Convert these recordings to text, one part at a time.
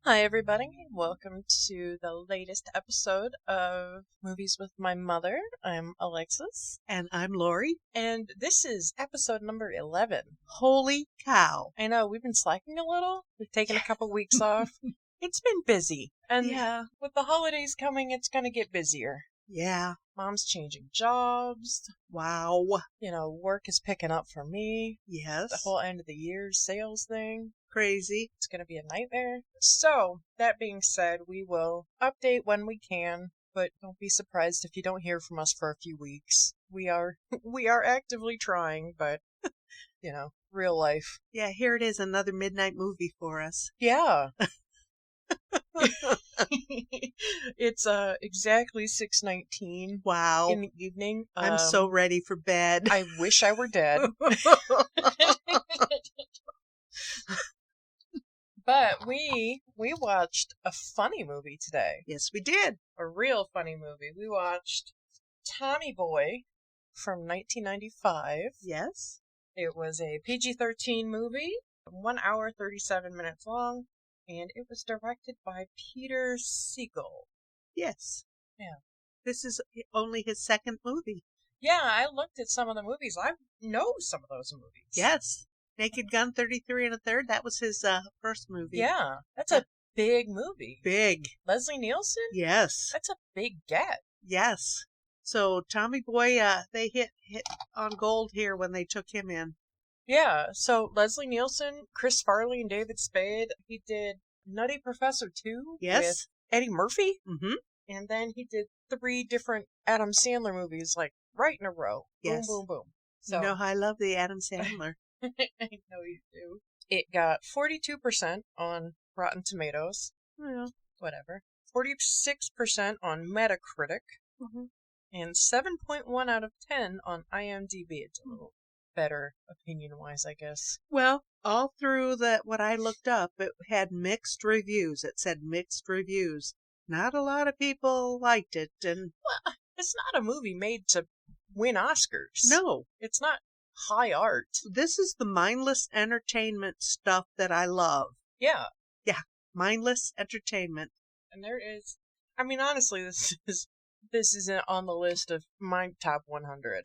Hi, everybody. Welcome to the latest episode of Movies with My Mother. I'm Alexis, And I'm Lori. and this is episode number 11. Holy cow. I know, we've been slacking a little. We've taken a couple weeks off. It's been busy, and Yeah. with the holidays coming, it's going to get busier. Yeah. Mom's changing jobs. Wow. Work is picking up for me. Yes. The whole end of the year sales thing. Crazy. It's going to be a nightmare. So, that being said, we will update when we can, but don't be surprised if you don't hear from us for a few weeks. We are actively trying, but real life. Yeah, here it is, another midnight movie for us. Yeah. It's exactly 6:19 Wow. in the evening. I'm so ready for bed. I wish I were dead. But we watched a funny movie today. Yes, we did. A real funny movie. We watched Tommy Boy from 1995. Yes. It was a PG-13 movie, 1 hour, 37 minutes long, and it was directed by Peter Siegel. Yes. Yeah. This is only his second movie. Yeah, I looked at some of the movies. I know some of those movies. Yes. Naked Gun 33 1/3, that was his first movie. Yeah, that's a big movie. Big. Leslie Nielsen? Yes. That's a big get. Yes. So Tommy Boy, they hit on gold here when they took him in. Yeah, so Leslie Nielsen, Chris Farley, and David Spade. He did Nutty Professor 2 Yes. with Eddie Murphy. Mm-hmm. And then he did 3 different Adam Sandler movies, like, right in a row. Yes. Boom, boom, boom. So, You know how I love the Adam Sandler. I know you do. It got 42% on Rotten Tomatoes. Well, Whatever. 46% on Metacritic. mm-hmm. And 7.1 out of 10 on IMDb. It's a little better opinion-wise, I guess. Well, all through what I looked up, it had mixed reviews. It said mixed reviews. Not a lot of people liked it, and Well, it's not a movie made to win Oscars. no, It's not high art. this is the mindless entertainment stuff that I love. Yeah. Mindless entertainment. And there is, I mean, honestly, this isn't on the list of my top 100.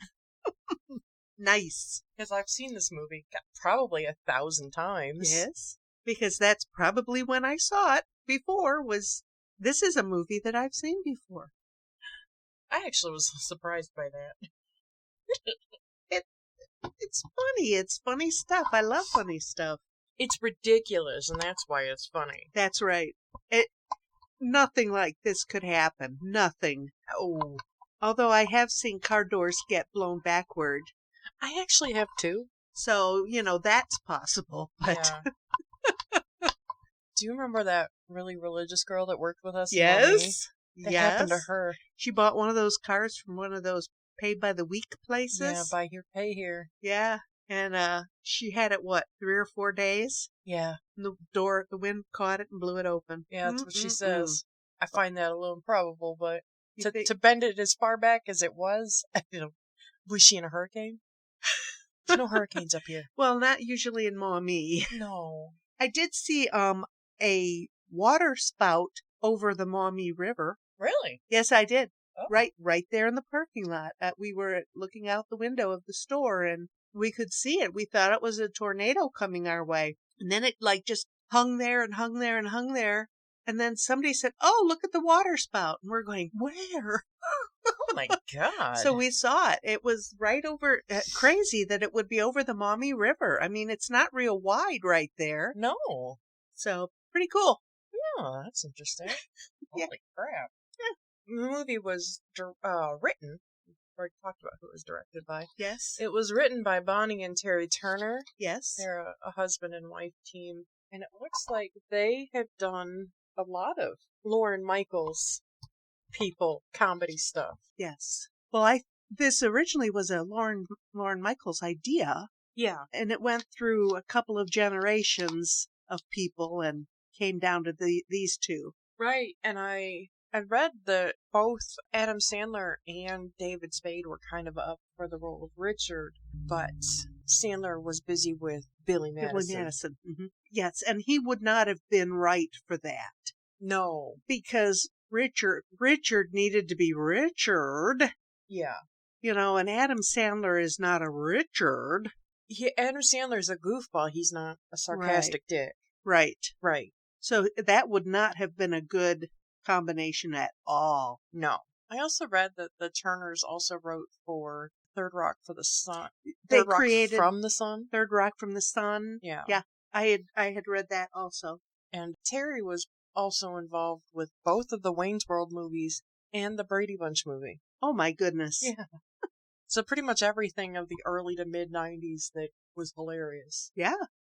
Nice. Because I've seen this movie probably 1,000 times. Yes, because that's probably when I saw it before. This is a movie that I've seen before. I actually was surprised by that. It's funny. It's funny stuff. I love funny stuff. It's ridiculous, and that's why it's funny. That's right. Nothing like this could happen. Nothing. Oh, Although I have seen car doors get blown backward. I actually have too. So, that's possible. But Yeah. Do you remember that really religious girl that worked with us? yes. That happened to her. She bought one of those cars from one of those pay by the week places. Yeah, buy here, pay here. Yeah. And she had it, 3 or 4 days? Yeah. And the wind caught it and blew it open. Yeah, that's what she says. I find that a little improbable, but You think- to bend it as far back as it was, was she in a hurricane? There's no hurricanes up here. Well, not usually in Maumee. No. I did see a water spout over the Maumee River. Really? Yes, I did. Oh. Right there in the parking lot. We were looking out the window of the store and we could see it. We thought it was a tornado coming our way. And then it just hung there and hung there and hung there. And then somebody said, "Oh, look at the water spout." And we're going, "Where?" Oh my God. So we saw it. It was right over, crazy that it would be over the Maumee River. I mean, it's not real wide right there. No. So pretty cool. Oh, that's interesting. Yeah. Holy crap. The movie was written. We already talked about who it was directed by. Yes. It was written by Bonnie and Terry Turner. Yes. They're a husband and wife team. And it looks like they have done a lot of Lorne Michaels comedy stuff. Yes. Well, this originally was a Lorne Michaels idea, Yeah. and it went through a couple of generations of people and came down to these two. Right. And I read that both Adam Sandler and David Spade were kind of up for the role of Richard, but Sandler was busy with Billy Madison. Billy Madison. Mm-hmm. Yes, and he would not have been right for that No. because Richard needed to be Richard, Yeah. and Adam Sandler is not a Richard. Adam Sandler's a goofball. He's not a Right. sarcastic dick. Right. Right. So that would not have been a good combination at all. No. I also read that the Turners also wrote for Third Rock for the Sun. They Third Rock created from the Sun. Third Rock from the Sun. Yeah. Yeah. I had read that also. And Terry was also involved with both of the Wayne's World movies and the Brady Bunch movie. Oh my goodness. Yeah. So pretty much everything of the early to mid 90s that was hilarious. Yeah.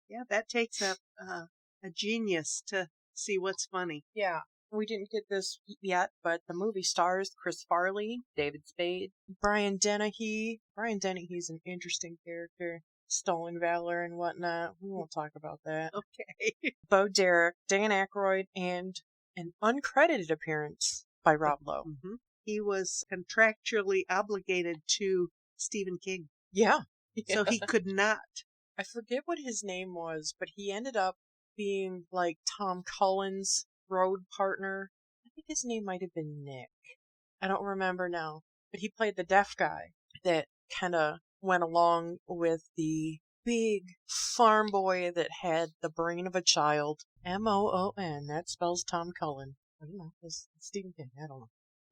Yeah, that takes a genius to see what's funny. Yeah. We didn't get this yet, but the movie stars Chris Farley, David Spade, Brian Dennehy. Brian Dennehy's an interesting character. Stolen Valor and whatnot. We won't talk about that. Okay. Bo Derek, Dan Aykroyd, and an uncredited appearance by Rob Lowe. Mm-hmm. He was contractually obligated to Stephen King. Yeah. So he could not. I forget what his name was, but he ended up being like Tom Cullen's road partner. I think his name might have been Nick. I don't remember now. But he played the deaf guy that kind of went along with the big farm boy that had the brain of a child. Moon. That spells Tom Cullen. I don't know. It's Stephen King. I don't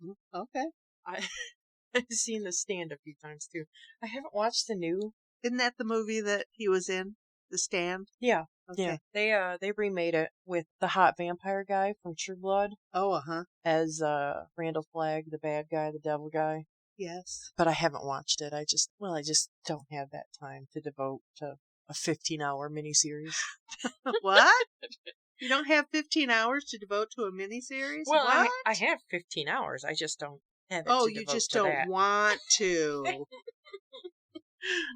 know. Okay. I've seen The Stand a few times too. I haven't watched the new. Isn't that the movie that he was in? The Stand? Yeah. Okay. Yeah. They remade it with the hot vampire guy from True Blood Oh, uh-huh. as Randall Flagg, the bad guy, the devil guy. Yes. But I haven't watched it. I just don't have that time to devote to a 15-hour miniseries. What? You don't have 15 hours to devote to a miniseries? Well, what? I have 15 hours. I just don't have it Oh, to you devote just to don't that. want to.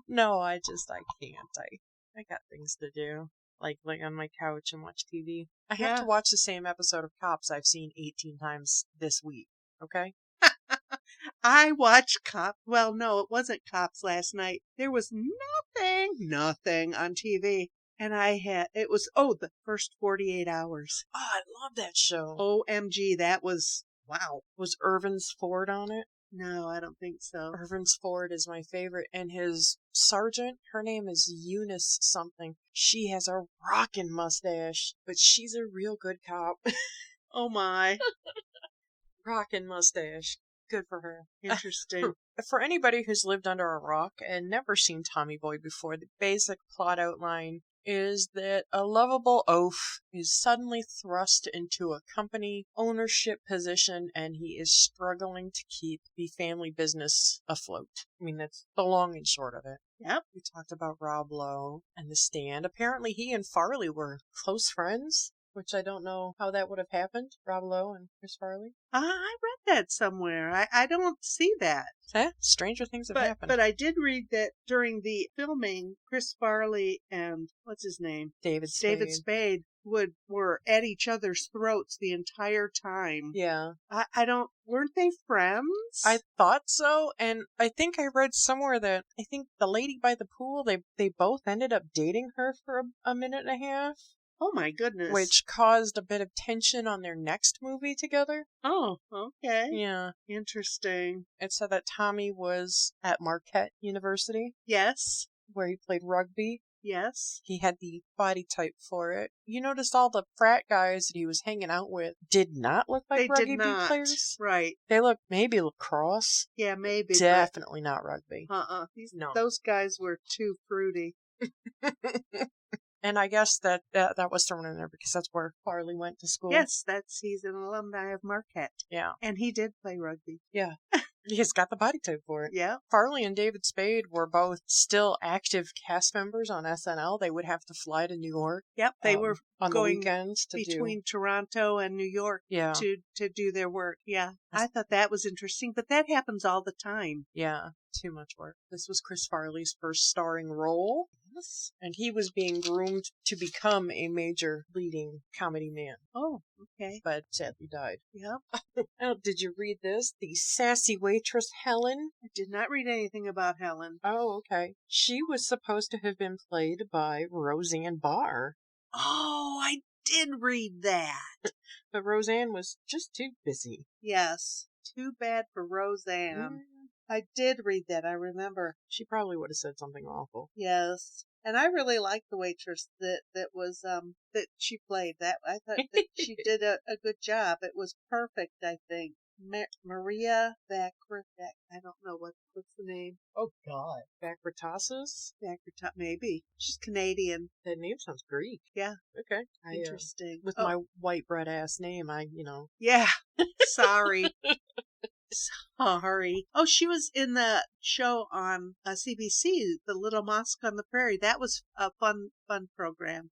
No, I can't. I got things to do. Like lay on my couch and watch TV. I have Yeah. to watch the same episode of Cops I've seen 18 times this week. Okay? I watched Cops. Well, no, it wasn't Cops last night. There was nothing on TV. And it was, the first 48 hours. Oh, I love that show. OMG, that was, wow. Was Irvin's Ford on it? No, I don't think so. Irvin's Ford is my favorite. And his sergeant, her name is Eunice something. She has a rockin' mustache, but she's a real good cop. Oh my. Rockin' mustache. Good for her. Interesting. For anybody who's lived under a rock and never seen Tommy Boy before, the basic plot outline is that a lovable oaf is suddenly thrust into a company ownership position and he is struggling to keep the family business afloat. I mean, that's the long and short of it. Yep. We talked about Rob Lowe and The Stand. Apparently he and Farley were close friends, which I don't know how that would have happened. Rob Lowe and Chris Farley. I read that somewhere. I don't see that. Stranger things have happened. But I did read that during the filming, Chris Farley and, what's his name? David Spade. Were at each other's throats the entire time. Yeah. Weren't they friends? I thought so, and I think I read somewhere that I think the lady by the pool, they both ended up dating her for a minute and a half. Oh my goodness. Which caused a bit of tension on their next movie together. Oh, okay. Yeah. Interesting. It said that Tommy was at Marquette University. Yes. Where he played rugby. Yes. He had the body type for it. You noticed all the frat guys that he was hanging out with did not look like rugby players? Right. They looked maybe lacrosse. Yeah, maybe. Definitely not rugby. No. Those guys were too fruity. And I guess that was thrown in there because that's where Farley went to school. Yes, he's an alumni of Marquette. Yeah. And he did play rugby. Yeah. He's got the body type for it. Yeah. Farley and David Spade were both still active cast members on SNL. They would have to fly to New York. Yep, they were on going the weekends between Toronto and New York to do their work. Yeah. I thought that was interesting, but that happens all the time. Yeah, too much work. This was Chris Farley's first starring role. Yes. And he was being groomed to become a major leading comedy man. Oh, okay. But sadly died. Yep. Oh, did you read this? The sassy waitress Helen? I did not read anything about Helen. Oh, okay. She was supposed to have been played by Roseanne Barr. Oh, I did read that. But Roseanne was just too busy. Yes. Too bad for Roseanne. I did read that, I remember. She probably would have said something awful. Yes. And I really liked the waitress that was that she played. That I thought that she did a good job. It was perfect, I think. Maria Vacritac. I don't know what's the name. Oh, God. Vacritasis? Maybe. She's Canadian. That name sounds Greek. Yeah. Okay. Interesting. With my white bread ass name, Yeah. Sorry. Sorry. Oh, she was in the show on CBC, The Little Mosque on the Prairie. That was a fun program.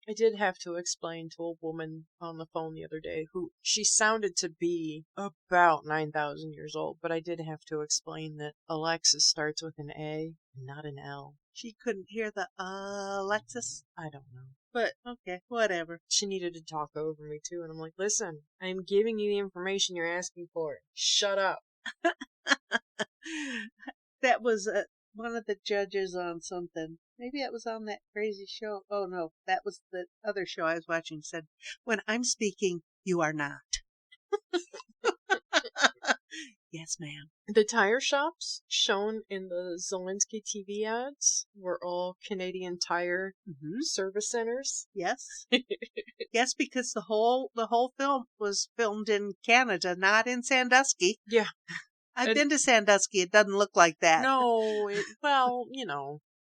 I did have to explain to a woman on the phone the other day who she sounded to be about 9,000 years old, but I did have to explain that Alexis starts with an A and not an L. She couldn't hear the Alexis? I don't know. But, okay, whatever. She needed to talk over me, too, and I'm like, listen, I'm giving you the information you're asking for. Shut up. That was one of the judges on something. Maybe it was on that crazy show. Oh, no, that was the other show I was watching. Said, when I'm speaking, you are not. Yes, ma'am. The tire shops shown in the Zelensky TV ads were all Canadian Tire service centers. Yes. Yes, because the whole film was filmed in Canada, not in Sandusky. Yeah. I've been to Sandusky. It doesn't look like that. No,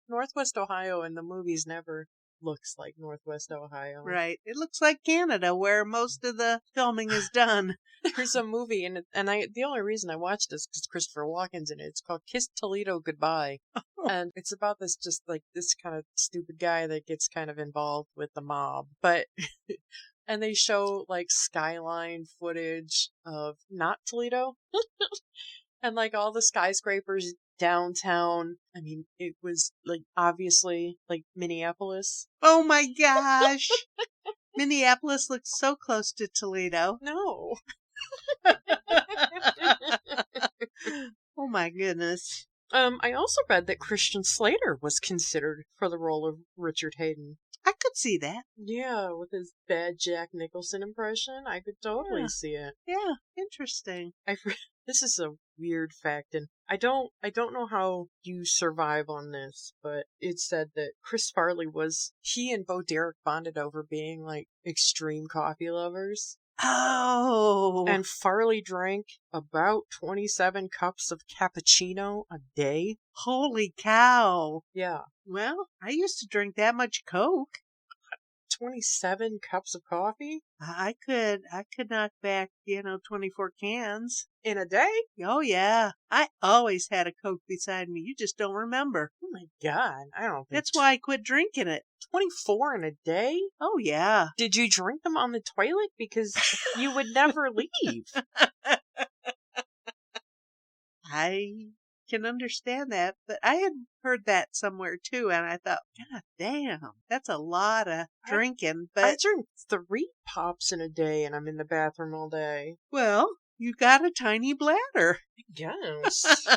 Northwest Ohio in the movies never looks like Northwest Ohio. Right. It looks like Canada, where most of the filming is done. There's a movie, and the only reason I watched this is because Christopher Walken's in it. It's called Kiss Toledo Goodbye. And it's about this kind of stupid guy that gets kind of involved with the mob. But, and they show like skyline footage of not Toledo. And like all the skyscrapers downtown. I mean, it was like obviously like Minneapolis. Oh my gosh. Minneapolis looks so close to Toledo. No. Oh my goodness. I also read that Christian Slater was considered for the role of Richard Hayden. I could see that. Yeah, with his bad Jack Nicholson impression, I could totally see it. Yeah, interesting. This is a weird fact, and I don't know how you survive on this, but it said that Chris Farley he and Bo Derek bonded over being like extreme coffee lovers. Oh. And Farley drank about 27 cups of cappuccino a day. Holy cow. Yeah. Well, I used to drink that much Coke. 27 cups of coffee? I could knock back, 24 cans. In a day? Oh, yeah. I always had a Coke beside me. You just don't remember. Oh, my God. I don't think... That's why I quit drinking it. 24 in a day? Oh, yeah. Did you drink them on the toilet? Because you would never leave. I can understand that, but I had heard that somewhere too, and I thought, God damn, that's a lot of drinking. But I drink 3 pops in a day, and I'm in the bathroom all day. Well, you got a tiny bladder. Yes.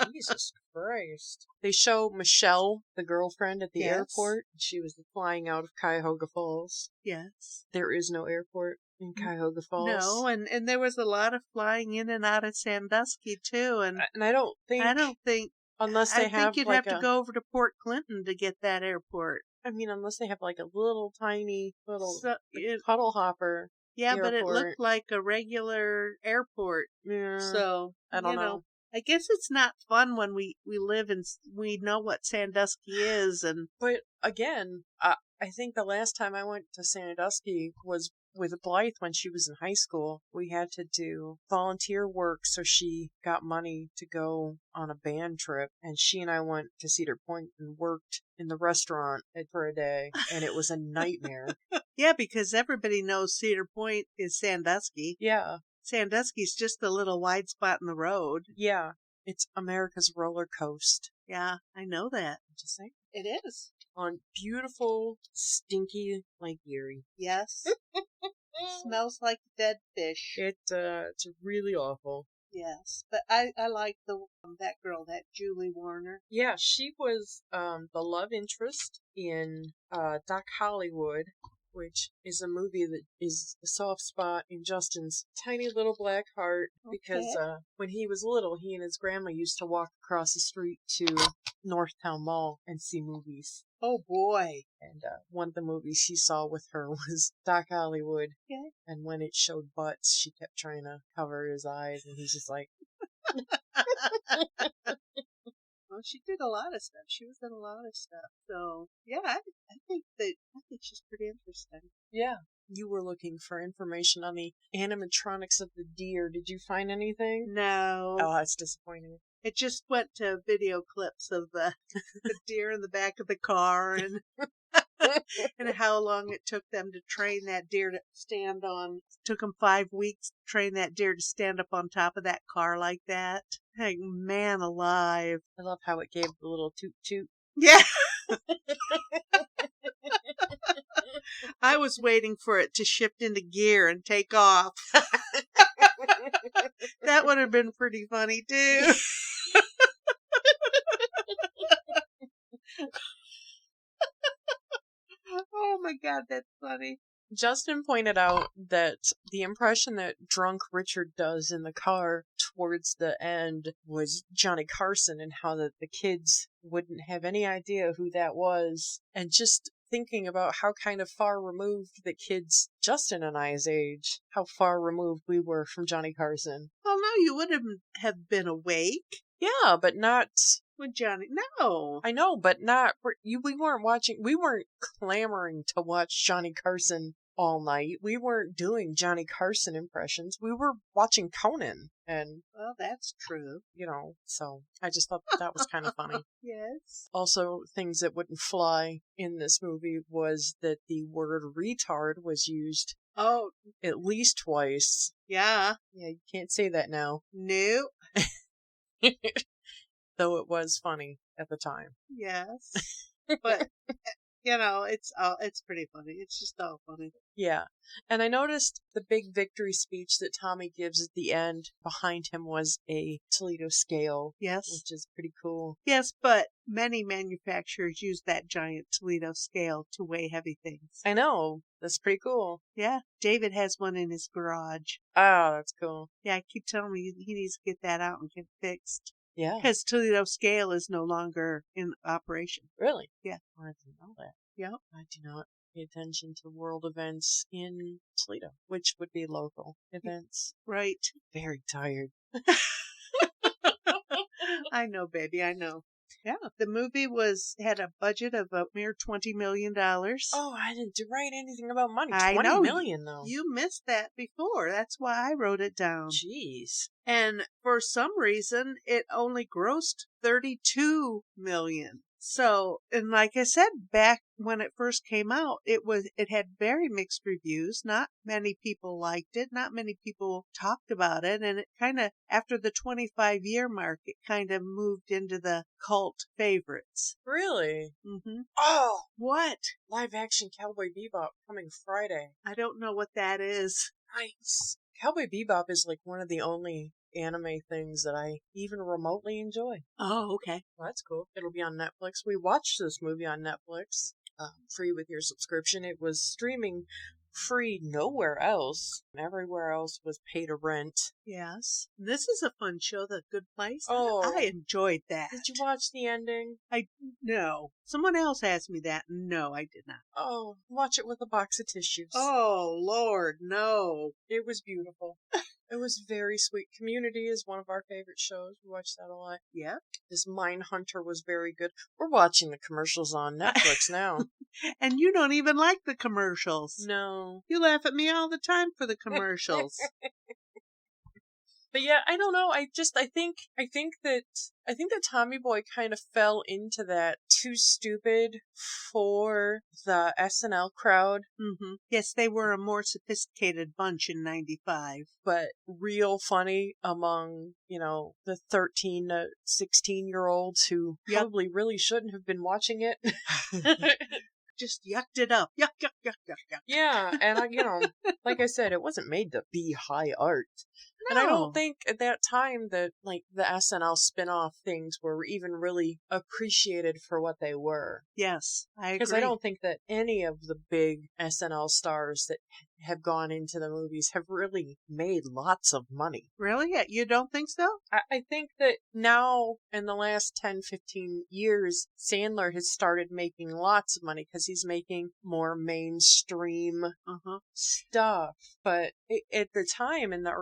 Jesus Christ. They show Michelle, the girlfriend, at the airport. She was flying out of Cuyahoga Falls. Yes. There is no airport in Cuyahoga Falls. No, and there was a lot of flying in and out of Sandusky too, and I don't think unless they have you'd have to go over to Port Clinton to get that airport. I mean, unless they have like a little tiny puddle hopper. Yeah, airport. But it looked like a regular airport. Yeah. So I don't know. I guess it's not fun when we live and we know what Sandusky is, and but again, I think the last time I went to Sandusky was with Blythe when she was in high school. We had to do volunteer work, so she got money to go on a band trip, and she and I went to Cedar Point and worked in the restaurant for a day, and it was a nightmare. Yeah, because everybody knows Cedar Point is Sandusky. Yeah. Sandusky's just a little wide spot in the road. Yeah. It's America's roller coast. Yeah, I know that. Just saying. It is. On beautiful, stinky Lake Erie. Yes. Smells like dead fish. It's really awful. Yes, but I like that girl, that Julie Warner. Yeah, she was the love interest in Doc Hollywood, which is a movie that is a soft spot in Justin's tiny little black heart because Okay. when he was little, he and his grandma used to walk across the street to Northtown Mall and see movies. Oh boy. And one of the movies she saw with her was Doc Hollywood. Okay. And when it showed butts, she kept trying to cover his eyes, and he's just like, Well, she did a lot of stuff. She was in a lot of stuff. So yeah, I think she's pretty interesting. yeah. You were looking for information on the animatronics of the deer. Did you find anything? No. Oh, that's disappointing. It just went to video clips of the deer in the back of the car and and how long it took them to train that deer to stand on. It took them 5 weeks to train that deer to stand up on top of that car like that. Hey, man alive. I love how it gave the little toot toot. Yeah. I was waiting for it to shift into gear and take off. That would have been pretty funny too. Oh my God, that's funny. Justin pointed out that the impression that drunk Richard does in the car towards the end was Johnny Carson, and how that the kids wouldn't have any idea who that was. And just thinking about how kind of far removed the kids, Justin and I's age, how far removed we were from Johnny Carson. Well, no, you wouldn't have been awake Yeah, but not... with Johnny. No. I know, but not... We weren't watching... We weren't clamoring to watch Johnny Carson all night. We weren't doing Johnny Carson impressions. We were watching Conan. And, Well, that's true. So I just thought that was kind of funny. Yes. Also, things that wouldn't fly in this movie was that the word retard was used Oh, at least twice. yeah. Yeah, you can't say that now. No. Though it was funny at the time. Yes. But it's pretty funny. It's just all funny. Yeah. And I noticed the big victory speech that Tommy gives at the end. Behind him was a Toledo scale. Yes. Which is pretty cool. Yes, but many manufacturers use that giant Toledo scale to weigh heavy things. I know. That's pretty cool. Yeah. David has one in his garage. Oh, that's cool. Yeah, I keep telling me he needs to get that out and get it fixed. Yeah. Because Toledo scale is no longer in operation. Really? Yeah. I didn't know that. Yeah. I do not pay attention to world events in Toledo, which would be local events. Right. Very tired. I know, baby. I know. Yeah. The movie had a budget of a mere $20 million. Oh, I didn't write anything about money. I 20 know. million, though. You missed that before. That's why I wrote it down. Jeez. And for some reason, it only grossed $32 million. So, and like I said, back when it first came out, it had very mixed reviews. Not many people liked it. Not many people talked about it. And it kind of, after the 25-year mark, it kind of moved into the cult favorites. Really? Mm-hmm. Oh, What? live action Cowboy Bebop coming Friday. I don't know what that is. Nice. Cowboy Bebop is like one of the only anime things that I even remotely enjoy. Oh, okay. Well, that's cool. It'll be on Netflix. We watched this movie on Netflix, free with your subscription. It was streaming free nowhere else. Everywhere else was pay to rent. Yes. This is a fun show, The Good Place. Oh. I enjoyed that. Did you watch the ending? No. Someone else asked me that. No, I did not. Oh, watch it with a box of tissues. Oh, Lord, no. It was beautiful. It was very sweet. Community is one of our favorite shows. We watch that a lot. Yeah. This Mindhunter was very good. We're watching the commercials on Netflix now. And you don't even like the commercials. No. You laugh at me all the time for the commercials. But yeah, I don't know. I think that Tommy Boy kind of fell into that too stupid for the SNL crowd, Mm-hmm. Yes, they were a more sophisticated bunch in 95. but real funny among, the 13 to 16-year-olds who Yep. probably really shouldn't have been watching it. just yucked it up. Yuck, yuck, yuck, yuck, yuck. Yeah, and like I said, it wasn't made to be high art. And I No. don't think at that time that like the SNL spin-off things were even really appreciated for what they were. Yes, I agree. Because I don't think that any of the big SNL stars that have gone into the movies have really made lots of money. Really? You don't think so? I think that now, in the last 10, 15 years, Sandler has started making lots of money because he's making more mainstream stuff. But at the time, in the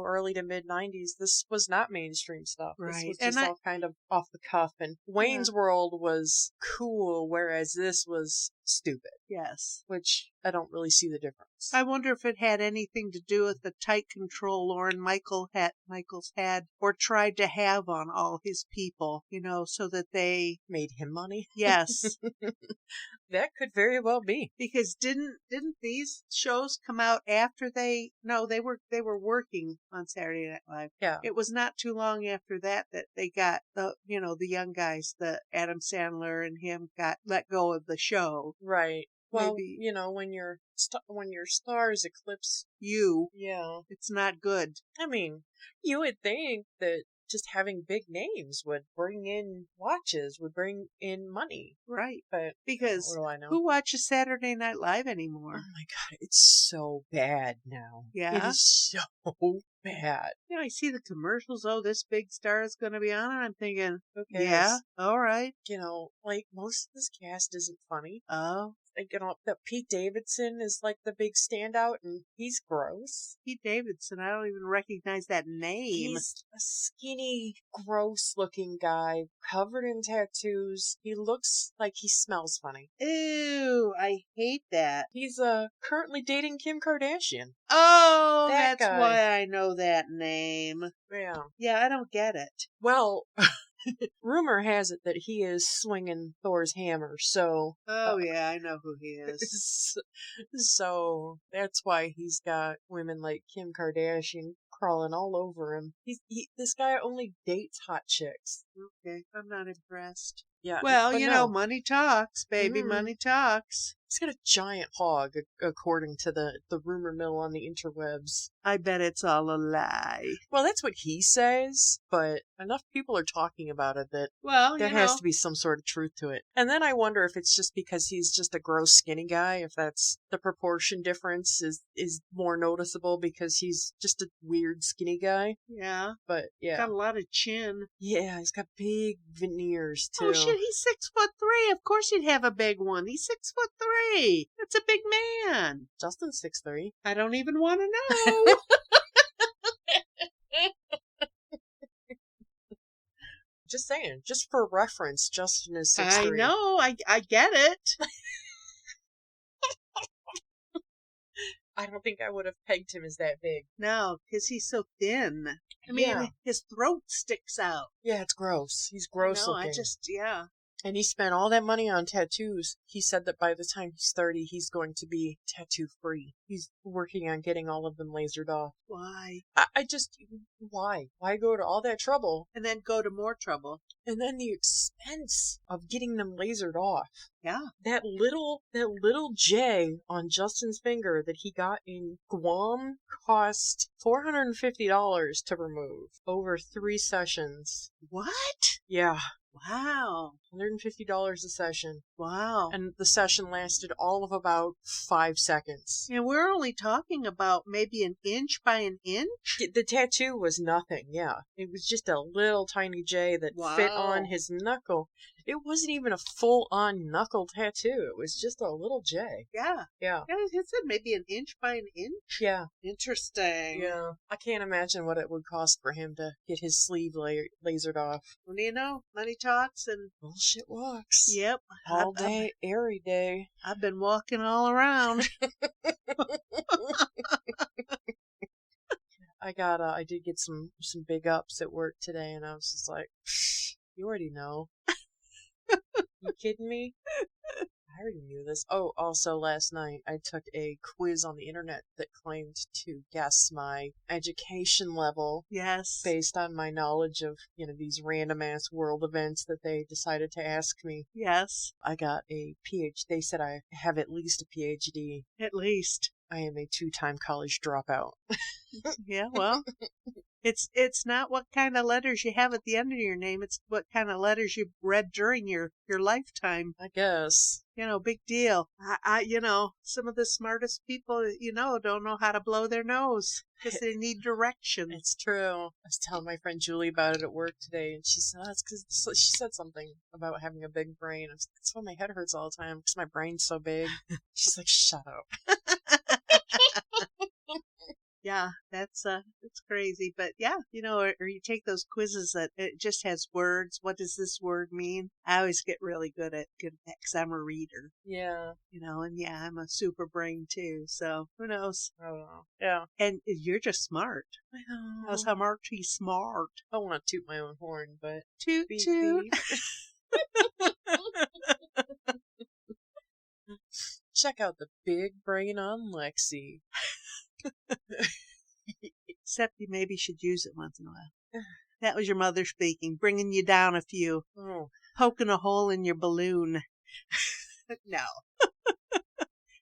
early to mid 90s, this was not mainstream stuff. Right. This was just all kind of off the cuff. And Wayne's World was cool, whereas this was stupid. Yes. Which I don't really see the difference. I wonder if it had anything to do with the tight control Lorne Michaels had or tried to have on all his people, so that they made him money. Yes. That could very well be. Because didn't these shows come out after they were working on Saturday Night Live. Yeah. It was not too long after that they got the young guys, the Adam Sandler and him got let go of the show. Right. Well, maybe, when your stars eclipse you, yeah, it's not good. I mean, you would think that just having big names would bring in watches, would bring in money. Right. But because what do I know? Who watches Saturday Night Live anymore? Oh my God, it's so bad now. Yeah. It is so bad. I see the commercials. Oh, this big star is going to be on, and I'm thinking, okay, yeah, all right. Like most of this cast isn't funny. Oh. Like, that Pete Davidson is like the big standout, and he's gross. Pete Davidson, I don't even recognize that name. He's a skinny, gross-looking guy, covered in tattoos. He looks like he smells funny. Ew, I hate that. He's currently dating Kim Kardashian. Oh, that's guy. Why I know that name. Yeah. Yeah, I don't get it. Well, rumor has it that he is swinging Thor's hammer, so... Oh, yeah, I know who he is. So, that's why he's got women like Kim Kardashian crawling all over him. This guy only dates hot chicks. Okay, I'm not impressed. Yeah. Well, money talks, baby, money talks. He's got a giant hog, according to the rumor mill on the interwebs. I bet it's all a lie. Well, that's what he says, but enough people are talking about it that there has to be some sort of truth to it. And then I wonder if it's just because he's just a gross skinny guy, if that's the proportion difference is more noticeable because he's just a weird skinny guy. Yeah. But, yeah. Got a lot of chin. Yeah, he's got big veneers, too. Oh, shit, he's 6'3". Of course he'd have a big one. He's 6'3". That's a big man. Justin's 6'3". I don't even want to know. Just saying. Just for reference, Justin is 6'3". I know. I get it. I don't think I would have pegged him as that big. No, because he's so thin. I mean, his throat sticks out. Yeah, it's gross. He's gross looking. Yeah. And he spent all that money on tattoos. He said that by the time he's 30, he's going to be tattoo-free. He's working on getting all of them lasered off. Why? Why? Why go to all that trouble? And then go to more trouble. And then the expense of getting them lasered off. Yeah. That little J on Justin's finger that he got in Guam cost $450 to remove over 3 sessions. What? Yeah. Wow. $150 a session. Wow. And the session lasted all of about 5 seconds. And we're only talking about maybe an inch by an inch? The tattoo was nothing, yeah. It was just a little tiny J that fit on his knuckle. It wasn't even a full-on knuckle tattoo. It was just a little J. Yeah. Yeah. It said maybe an inch by an inch? Yeah. Interesting. Yeah. I can't imagine what it would cost for him to get his sleeve lasered off. What do you know? Money talks and... bullshit walks. Yep. All day, every day. I've been walking all around. I did get some big ups at work today, and I was just like, you already know. You kidding me? I already knew this. Oh, also last night I took a quiz on the internet that claimed to guess my education level Yes. based on my knowledge of, these random ass world events that they decided to ask me. Yes. I got a PhD. They said I have at least a PhD. At least. I am a 2-time college dropout. Yeah, well, it's not what kind of letters you have at the end of your name. It's what kind of letters you've read during your lifetime. I guess. Big deal. Some of the smartest people, don't know how to blow their nose because they need direction. It's true. I was telling my friend Julie about it at work today, and she said, "That's because she said something about having a big brain." I was like, "That's why my head hurts all the time because my brain's so big." She's like, "Shut up." Yeah, that's crazy. But yeah, or you take those quizzes that it just has words. What does this word mean? I always get really good at that because I'm a reader. Yeah. And yeah, I'm a super brain too. So who knows? I don't know. Yeah. And you're just smart. I know. How's how much he's smart? I want to toot my own horn, but Toot beep, toot. beep. Check out the big brain on Lexi. Except you maybe should use it once in a while. That was your mother speaking, bringing you down a few, poking a hole in your balloon. No.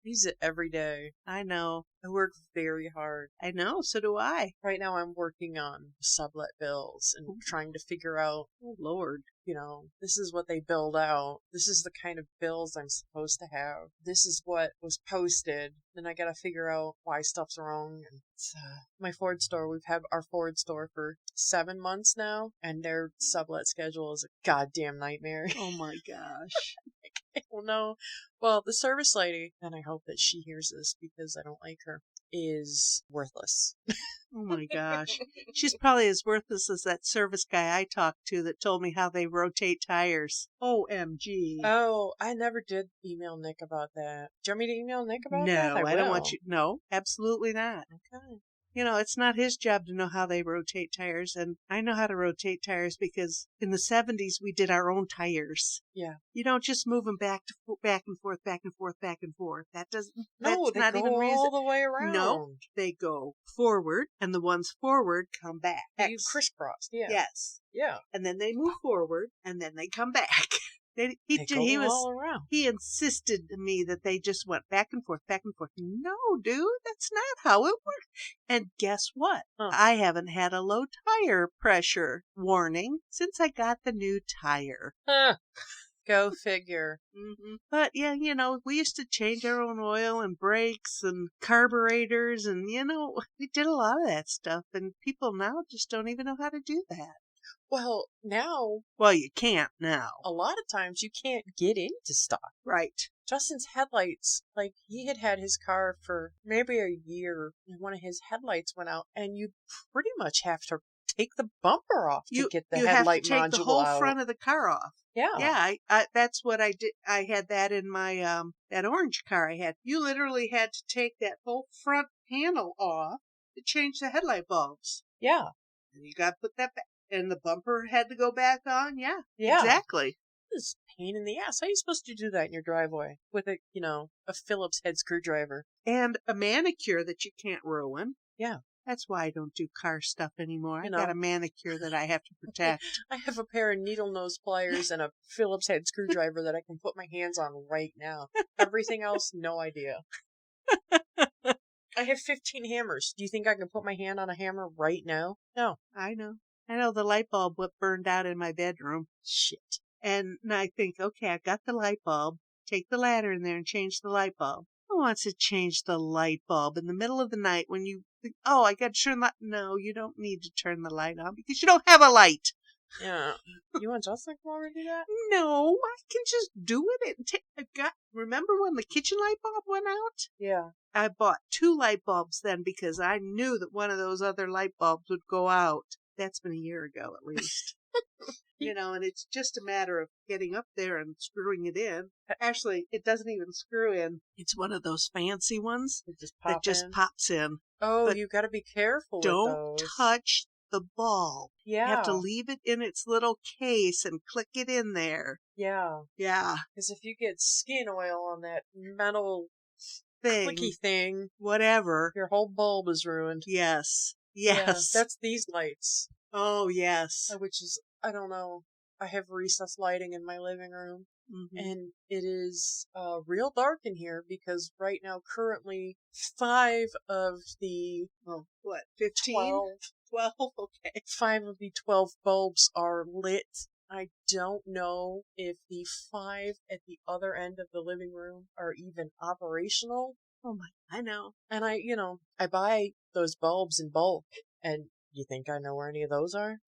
Use it every day. I know. I work very hard. I know, so do I. Right now I'm working on sublet bills and trying to figure out, oh Lord, this is what they build out. This is the kind of bills I'm supposed to have. This is what was posted. Then I gotta figure out why stuff's wrong. And it's, my Ford store, we've had our Ford store for 7 months now, and their sublet schedule is a goddamn nightmare. Oh my gosh. I don't know. Well, the service lady, and I hope that she hears this because I don't like her, is worthless. Oh my gosh. She's probably as worthless as that service guy I talked to that told me how they rotate tires. OMG. Oh, I never did email Nick about that. Do you want me to email Nick about that? No, I don't want you. No, absolutely not. Okay. It's not his job to know how they rotate tires, and I know how to rotate tires because in the 70s we did our own tires. Yeah. You don't just move them back and forth, back and forth, back and forth. That doesn't. No, that's they not go even all the way around. No, they go forward, and the ones forward come back. You crisscrossed. Yeah. Yes. Yeah. And then they move forward, and then they come back. They go all around. He insisted to me that they just went back and forth, back and forth. No, dude, that's not how it works. And guess what? Huh. I haven't had a low tire pressure warning since I got the new tire. Huh. Go figure. Mm-hmm. But yeah, we used to change our own oil and brakes and carburetors, and we did a lot of that stuff. And people now just don't even know how to do that. Well, now. Well, you can't now. A lot of times you can't get into stuff. Right. Justin's headlights, he had his car for maybe a year, and one of his headlights went out, and you pretty much have to take the bumper off to get the headlight module out. You have to take the whole front of the car off. Yeah. Yeah, I that's what I did. I had that in my that orange car I had. You literally had to take that whole front panel off to change the headlight bulbs. Yeah. And you got to put that back. And the bumper had to go back on? Yeah. Yeah. Exactly. This is a pain in the ass. How are you supposed to do that in your driveway with a Phillips head screwdriver? And a manicure that you can't ruin. Yeah. That's why I don't do car stuff anymore. I got a manicure that I have to protect. I have a pair of needle nose pliers and a Phillips head screwdriver that I can put my hands on right now. Everything else, no idea. I have 15 hammers. Do you think I can put my hand on a hammer right now? No. I know the light bulb what burned out in my bedroom. Shit. And I think, okay, I got the light bulb. Take the ladder in there and change the light bulb. Who wants to change the light bulb in the middle of the night when you think, oh, I got to turn the... No, you don't need to turn the light on because you don't have a light. Yeah. You want Justin to come over and do that? No, I can just do it. Remember when the kitchen light bulb went out? Yeah. I bought 2 light bulbs then because I knew that one of those other light bulbs would go out. That's been a year ago at least. And it's just a matter of getting up there and screwing it in. Actually, it doesn't even screw in. It's one of those fancy ones that just pops in. Oh, but you got to be careful with don't those. touch the bulb. You have to leave it in its little case and click it in there. Yeah. Yeah. Because if you get skin oil on that metal Thing. clicky thing, whatever, your whole bulb is ruined. Yes. Yeah, Yes. that's these lights. Oh, yes. Which is, I don't know. I have recessed lighting in my living room. Mhm. And it is real dark in here because right now, currently, 5 of the 15? 12? Okay. 5 of the 12 bulbs are lit. I don't know if the 5 at the other end of the living room are even operational. Oh my, I know. And I buy those bulbs in bulk. And you think I know where any of those are?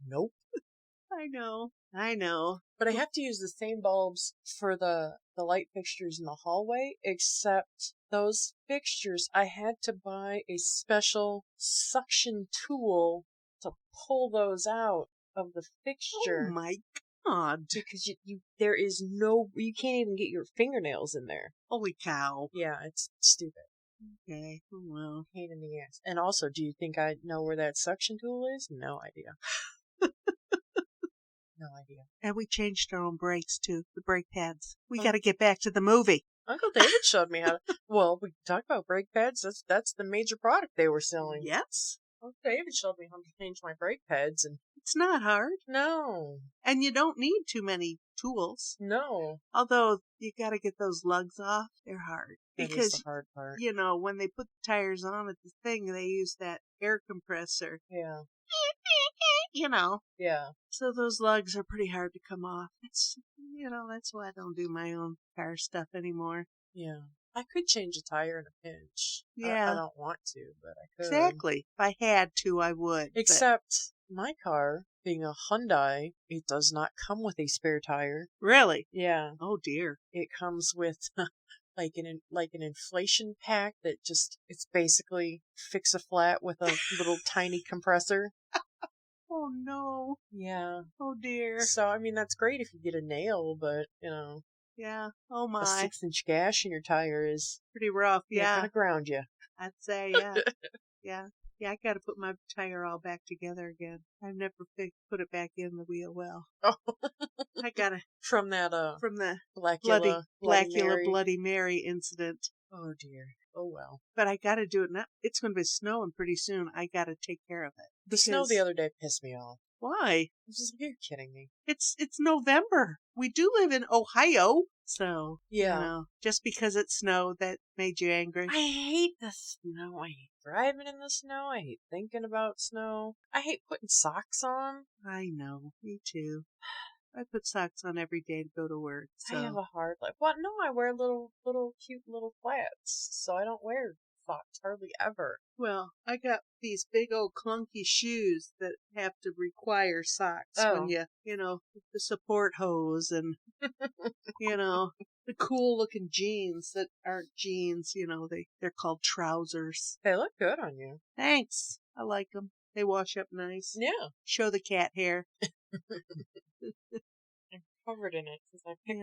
Nope. I know. But I have to use the same bulbs for the light fixtures in the hallway, except those fixtures, I had to buy a special suction tool to pull those out of the fixture. Oh my God. Because you can't even get your fingernails in there. Holy cow. Yeah, it's stupid. Okay, well. Pain in the ass. And also, do you think I know where that suction tool is? No idea. No idea. And we changed our own brakes too, the brake pads. We got to get back to the movie. Uncle David showed me how to. Well, we can talk about brake pads. That's the major product they were selling. Yes. Uncle David showed me how to change my brake pads, and it's not hard. No. And you don't need too many tools. No. Although you got to get those lugs off. They're hard. That because is the hard part. When they put the tires on at the thing, they use that air compressor. Yeah. Yeah. So those lugs are pretty hard to come off. It's, that's why I don't do my own car stuff anymore. Yeah. I could change a tire in a pinch. Yeah. I don't want to, but I could. Exactly. If I had to, I would. Except my car, being a Hyundai, it does not come with a spare tire. Really? Yeah. Oh dear. It comes with like an inflation pack that it's basically fix a flat with a little tiny compressor. Oh no. Yeah. Oh dear. So I mean that's great if you get a nail, but Yeah. Oh my. A 6-inch gash in your tire is pretty rough. Yeah. Gonna ground you. I'd say yeah. Yeah. Yeah, I got to put my tire all back together again. I've never put it back in the wheel well. Oh. I got to from the Blackula Bloody Mary incident. Oh dear. Oh well. But I got to do it now. It's going to be snowing pretty soon. I got to take care of it. The snow the other day pissed me off. Why? I was just like, you're kidding me. It's November. We do live in Ohio. So, yeah. Just because it snowed, that made you angry. I hate the snow. I hate driving in the snow. I hate thinking about snow. I hate putting socks on. I know. Me too. I put socks on every day to go to work. So. I have a hard life. Well, no, I wear little cute little flats, so I don't wear socks hardly ever. Well, I got these big old clunky shoes that have to require socks when the support hose and, the cool looking jeans that aren't jeans, they're called trousers. They look good on you. Thanks. I like them. They wash up nice. Yeah. Show the cat hair. I'm covered in it since I picked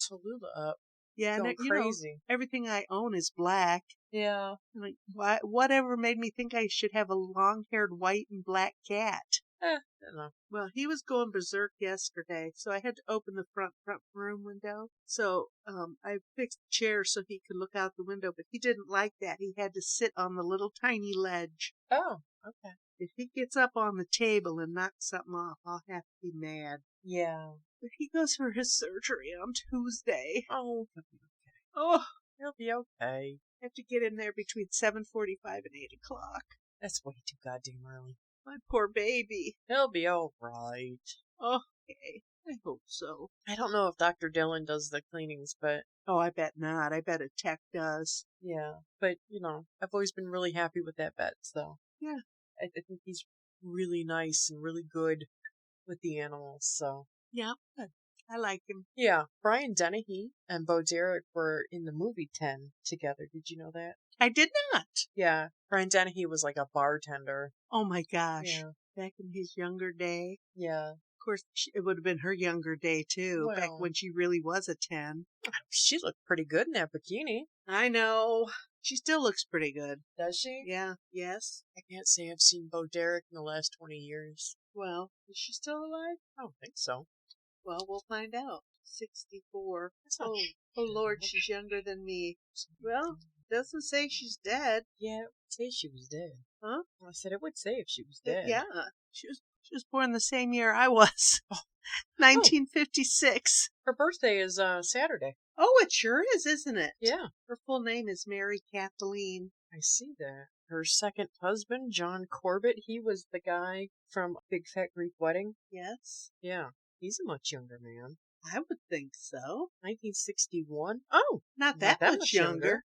Tallulah up. Yeah, going crazy. Everything I own is black. Yeah. Like, whatever made me think I should have a long-haired white and black cat? I don't know. Well, he was going berserk yesterday, so I had to open the front room window. So I fixed the chair so he could look out the window, but he didn't like that. He had to sit on the little tiny ledge. Oh, okay. If he gets up on the table and knocks something off, I'll have to be mad. Yeah. But he goes for his surgery on Tuesday. Oh, he'll be okay. Oh, he'll be okay. I have to get in there between 7:45 and 8 o'clock. That's way too goddamn early. My poor baby. He'll be all right. Okay, I hope so. I don't know if Dr. Dillon does the cleanings, but... Oh, I bet not. I bet a tech does. Yeah, but, I've always been really happy with that vet, so... Yeah. I think he's really nice and really good with the animals, so... Yeah, I like him. Yeah, Brian Dennehy and Bo Derek were in the movie 10 together. Did you know that? I did not. Yeah, Brian Dennehy was like a bartender. Oh my gosh. Yeah. Back in his younger day. Yeah. Of course, it would have been her younger day, too, back when she really was a 10. She looked pretty good in that bikini. I know. She still looks pretty good. Does she? Yeah. Yes. I can't say I've seen Bo Derek in the last 20 years. Well, is she still alive? I don't think so. Well, we'll find out. 64. That's not Oh, sh- oh Lord, she's younger than me. Well, doesn't say she's dead. Yeah, it would say she was dead. Huh? I said it would say if she was dead. Yeah. She was born the same year I was. Oh. 1956. Her birthday is Saturday. Oh, it sure is, isn't it? Yeah. Her full name is Mary Kathleen. I see that. Her second husband, John Corbett, he was the guy from Big Fat Greek Wedding. Yes. Yeah. He's a much younger man. I would think so. 1961? Oh, Not that much younger.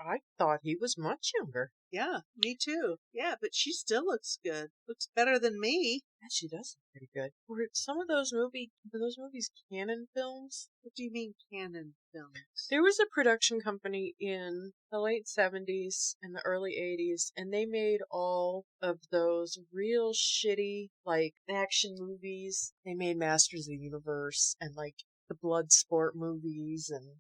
I thought he was much younger. Yeah, me too. Yeah, but she still looks good. Looks better than me. Yeah, she does look pretty good. Were some of those movies canon films? What do you mean canon films? There was a production company in the late 70s and the early 80s, and they made all of those real shitty, like, action movies. They made Masters of the Universe and, like, the Bloodsport movies and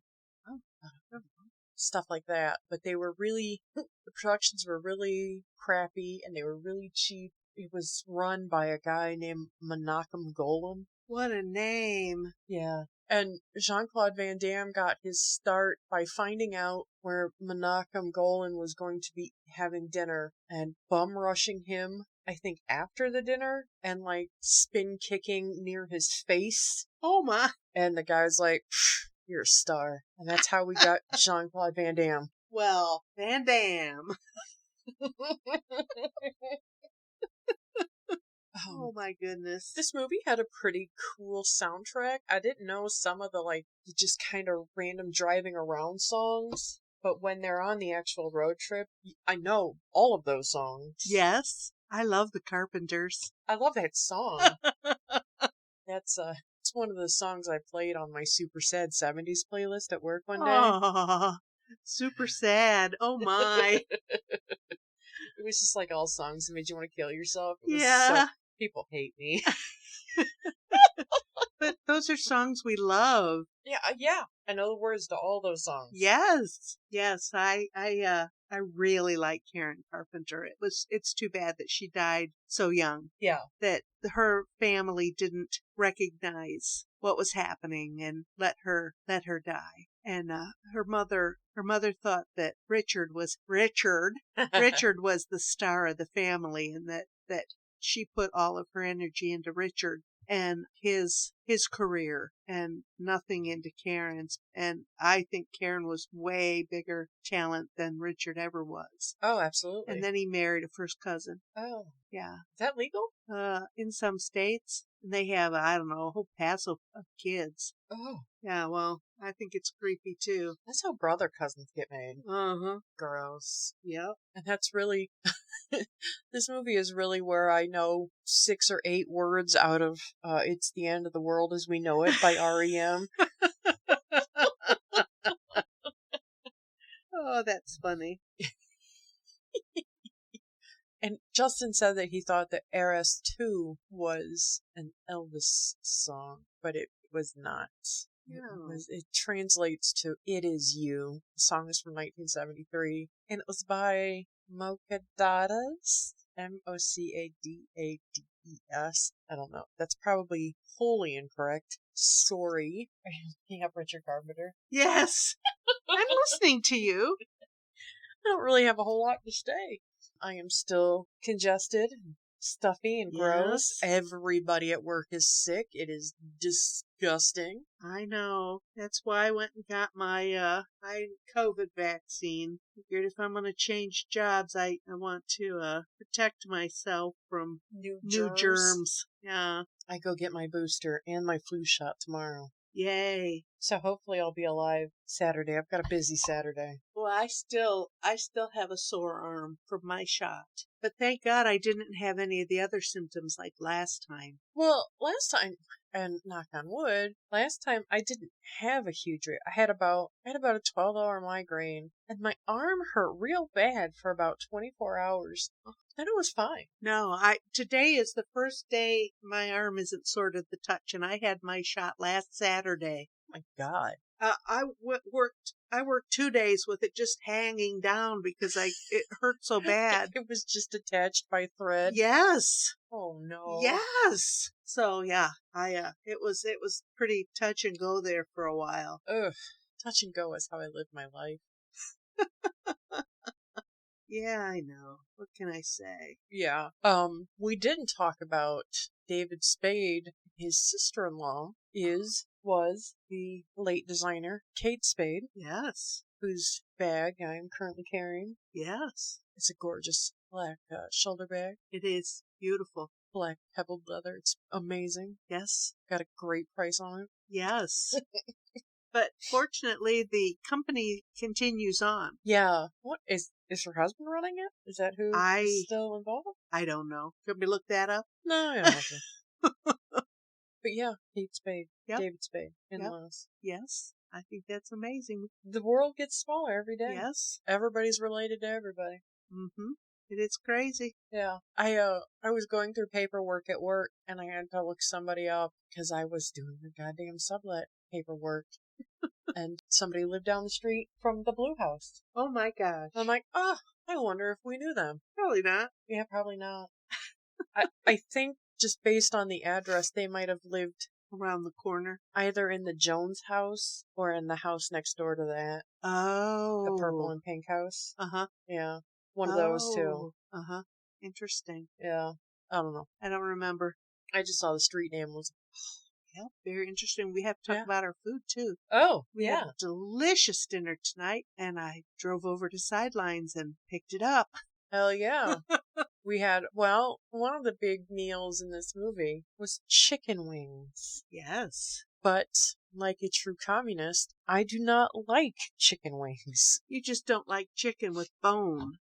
stuff like that. But they were really, the productions were really crappy and they were really cheap. It was run by a guy named Menachem Golan. What a name. Yeah. And Jean-Claude Van Damme got his start by finding out where Menachem Golan was going to be having dinner and bum rushing him, I think, after the dinner and, like, spin kicking near his face. Oh, my. And the guy's like, you're a star. And that's how we got Jean-Claude Van Damme. Well, Van Damme. Oh my goodness. This movie had a pretty cool soundtrack. I didn't know some of the, like, just kind of random driving around songs. But when they're on the actual road trip, I know all of those songs. Yes. I love the Carpenters. I love that song. That's it's one of the songs I played on my super sad 70s playlist at work one day. Oh, super sad. Oh my. It was just like all songs that made you want to kill yourself. It was Yeah. People hate me. But those are songs we love. Yeah. I know the words to all those songs. Yes. Yes. I really like Karen Carpenter. It's too bad that she died so young. Yeah. That her family didn't recognize what was happening and let her die. And her mother thought that Richard was the star of the family, and that she put all of her energy into Richard and his career and nothing into Karen's. And I think Karen was way bigger talent than Richard ever was. Oh, absolutely. And then he married a first cousin. Oh. Yeah. Is that legal? In some states. They have, I don't know, a whole pass of kids. Oh. Yeah, well, I think it's creepy too. That's how brother cousins get made. Uh-huh. Gross. Yep. And that's really, this movie is really where I know 6 or 8 words out of It's the End of the World as We Know It by REM. Oh, that's funny. And Justin said that he thought that Eras 2 was an Elvis song, but it was not. No. It translates to It Is You. The song is from 1973, and it was by Mocadadas, Mocadades. I don't know. That's probably wholly incorrect. Sorry. Are you looking up Richard Carpenter? Yes. I'm listening to you. I don't really have a whole lot to say. I am still congested, stuffy, and gross. Yes. Everybody at work is sick. It is disgusting. I know. That's why I went and got my COVID vaccine. Figured if I'm going to change jobs, I want to protect myself from new germs. Yeah. I go get my booster and my flu shot tomorrow. Yay. So hopefully I'll be alive Saturday. I've got a busy Saturday. Well, I still have a sore arm from my shot. But thank God I didn't have any of the other symptoms like last time. Well, last time, and knock on wood, last time I didn't have a huge I had about a 12-hour migraine, and my arm hurt real bad for about 24 hours. Then it was fine. No, today is the first day my arm isn't sore to the touch, and I had my shot last Saturday. My God. I worked 2 days with it just hanging down because it hurt so bad. It was just attached by thread. Yes. Oh no. Yes. So yeah, it was pretty touch and go there for a while. Ugh. Touch and go is how I live my life. Yeah, I know. What can I say? Yeah. We didn't talk about David Spade. His sister-in-law was the late designer Kate Spade, Yes. whose bag I'm currently carrying. Yes. It's a gorgeous black shoulder bag, It is beautiful. black pebbled leather. It's amazing. Yes. Got a great price on it. Yes. But fortunately, the company continues on. Yeah. What is her husband running it? Is that who is still involved? I don't know. Should we look that up? No, I don't have to. But yeah, Kate Spade, Yep. David Spade, Yep. in-laws. Yes. I think that's amazing. The world gets smaller every day. Yes. Everybody's related to everybody. Mm-hmm. It is crazy. Yeah. I was going through paperwork at work and I had to look somebody up because I was doing the goddamn sublet paperwork. And somebody lived down the street from the Blue House. Oh my gosh. I'm like, I wonder if we knew them. Probably not. Yeah, probably not. I think just based on the address, they might have lived Around the corner. either in the Jones house or in the house next door to that. Oh. The purple and pink house. Uh-huh. Yeah. One of those two. Uh-huh. Interesting. Yeah. I don't know. I don't remember. I just saw the street name was. Yeah, very interesting. We have to talk about our food, too. Oh, We had a delicious dinner tonight, and I drove over to Sidelines and picked it up. Hell yeah. We had, one of the big meals in this movie was chicken wings. Yes. But, like a true communist, I do not like chicken wings. You just don't like chicken with bone.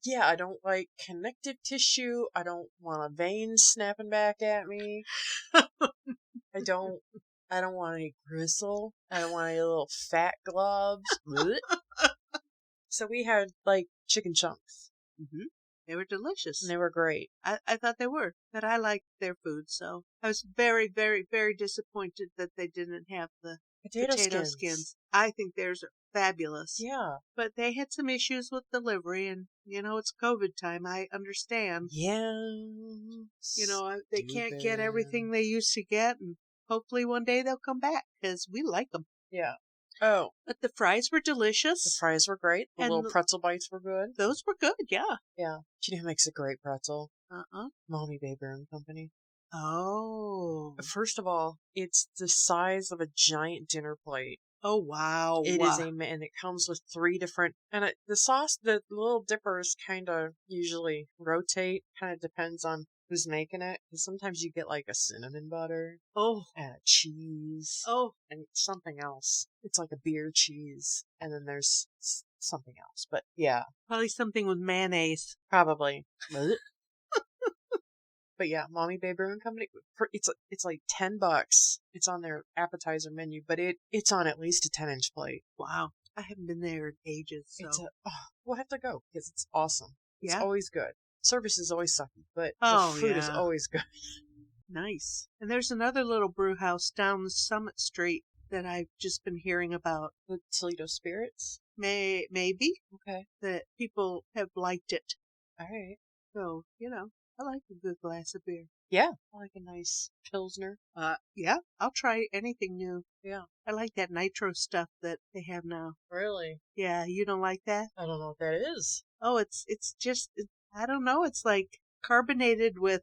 Yeah, I don't like connective tissue. I don't want a vein snapping back at me. I don't want any gristle. I don't want any little fat globs. So we had, chicken chunks. Mm-hmm. They were delicious. And they were great. I thought they were, but I liked their food, so I was very, very, very disappointed that they didn't have the potato skins. I think theirs are fabulous. Yeah. But they had some issues with delivery, and, it's COVID time. I understand. Yeah. They can't get everything they used to get, and hopefully one day they'll come back, because we like them. Yeah. Oh. But the fries were delicious. The fries were great. The little pretzel bites were good. Those were good, yeah. Yeah. Do you know who makes a great pretzel? Uh-uh. Mommy Baker and Company. Oh. First of all, it's the size of a giant dinner plate. Oh, wow. It is and it comes with 3 different, and the sauce, the little dippers kind of usually rotate, kind of depends on who's making it. Because sometimes you get a cinnamon butter. Oh. And a cheese. Oh. And something else. It's like a beer cheese. And then there's something else. But yeah. Probably something with mayonnaise. Probably. But yeah, Mommy Baker and Company, it's like $10. It's on their appetizer menu, but it's on at least a 10-inch plate. Wow. I haven't been there in ages, so. We'll have to go, because it's awesome. It's always good. Service is always sucky, but the food is always good. Nice. And there's another little brew house down Summit Street that I've just been hearing about. The Toledo Spirits? Maybe. Okay. That people have liked it. All right. So, I like a good glass of beer. Yeah. I like a nice Pilsner. Yeah. I'll try anything new. Yeah. I like that nitro stuff that they have now. Really? Yeah. You don't like that? I don't know what that is. Oh, it's just, I don't know. It's like carbonated with,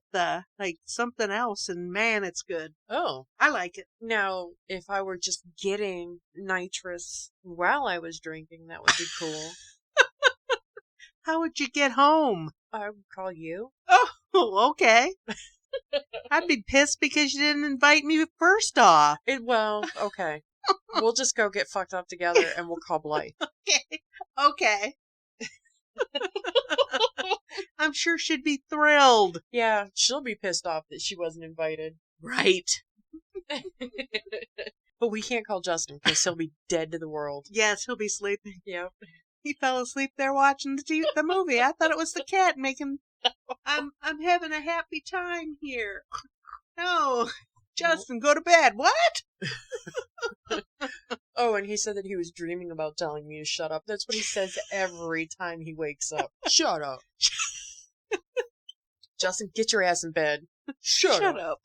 something else, and man, it's good. Oh. I like it. Now, if I were just getting nitrous while I was drinking, that would be cool. How would you get home? I would call you. Oh, okay. I'd be pissed because you didn't invite me first off. Okay. We'll just go get fucked up together and we'll call Blythe. Okay. I'm sure she'd be thrilled. Yeah, she'll be pissed off that she wasn't invited. Right. But we can't call Justin because he'll be dead to the world. Yes, he'll be sleeping. Yep. He fell asleep there watching the movie. I thought it was the cat making. I'm having a happy time here. No, Justin, go to bed. What? Oh, and he said that he was dreaming about telling me to shut up. That's what he says every time he wakes up. Shut up. Justin, get your ass in bed. Shut up.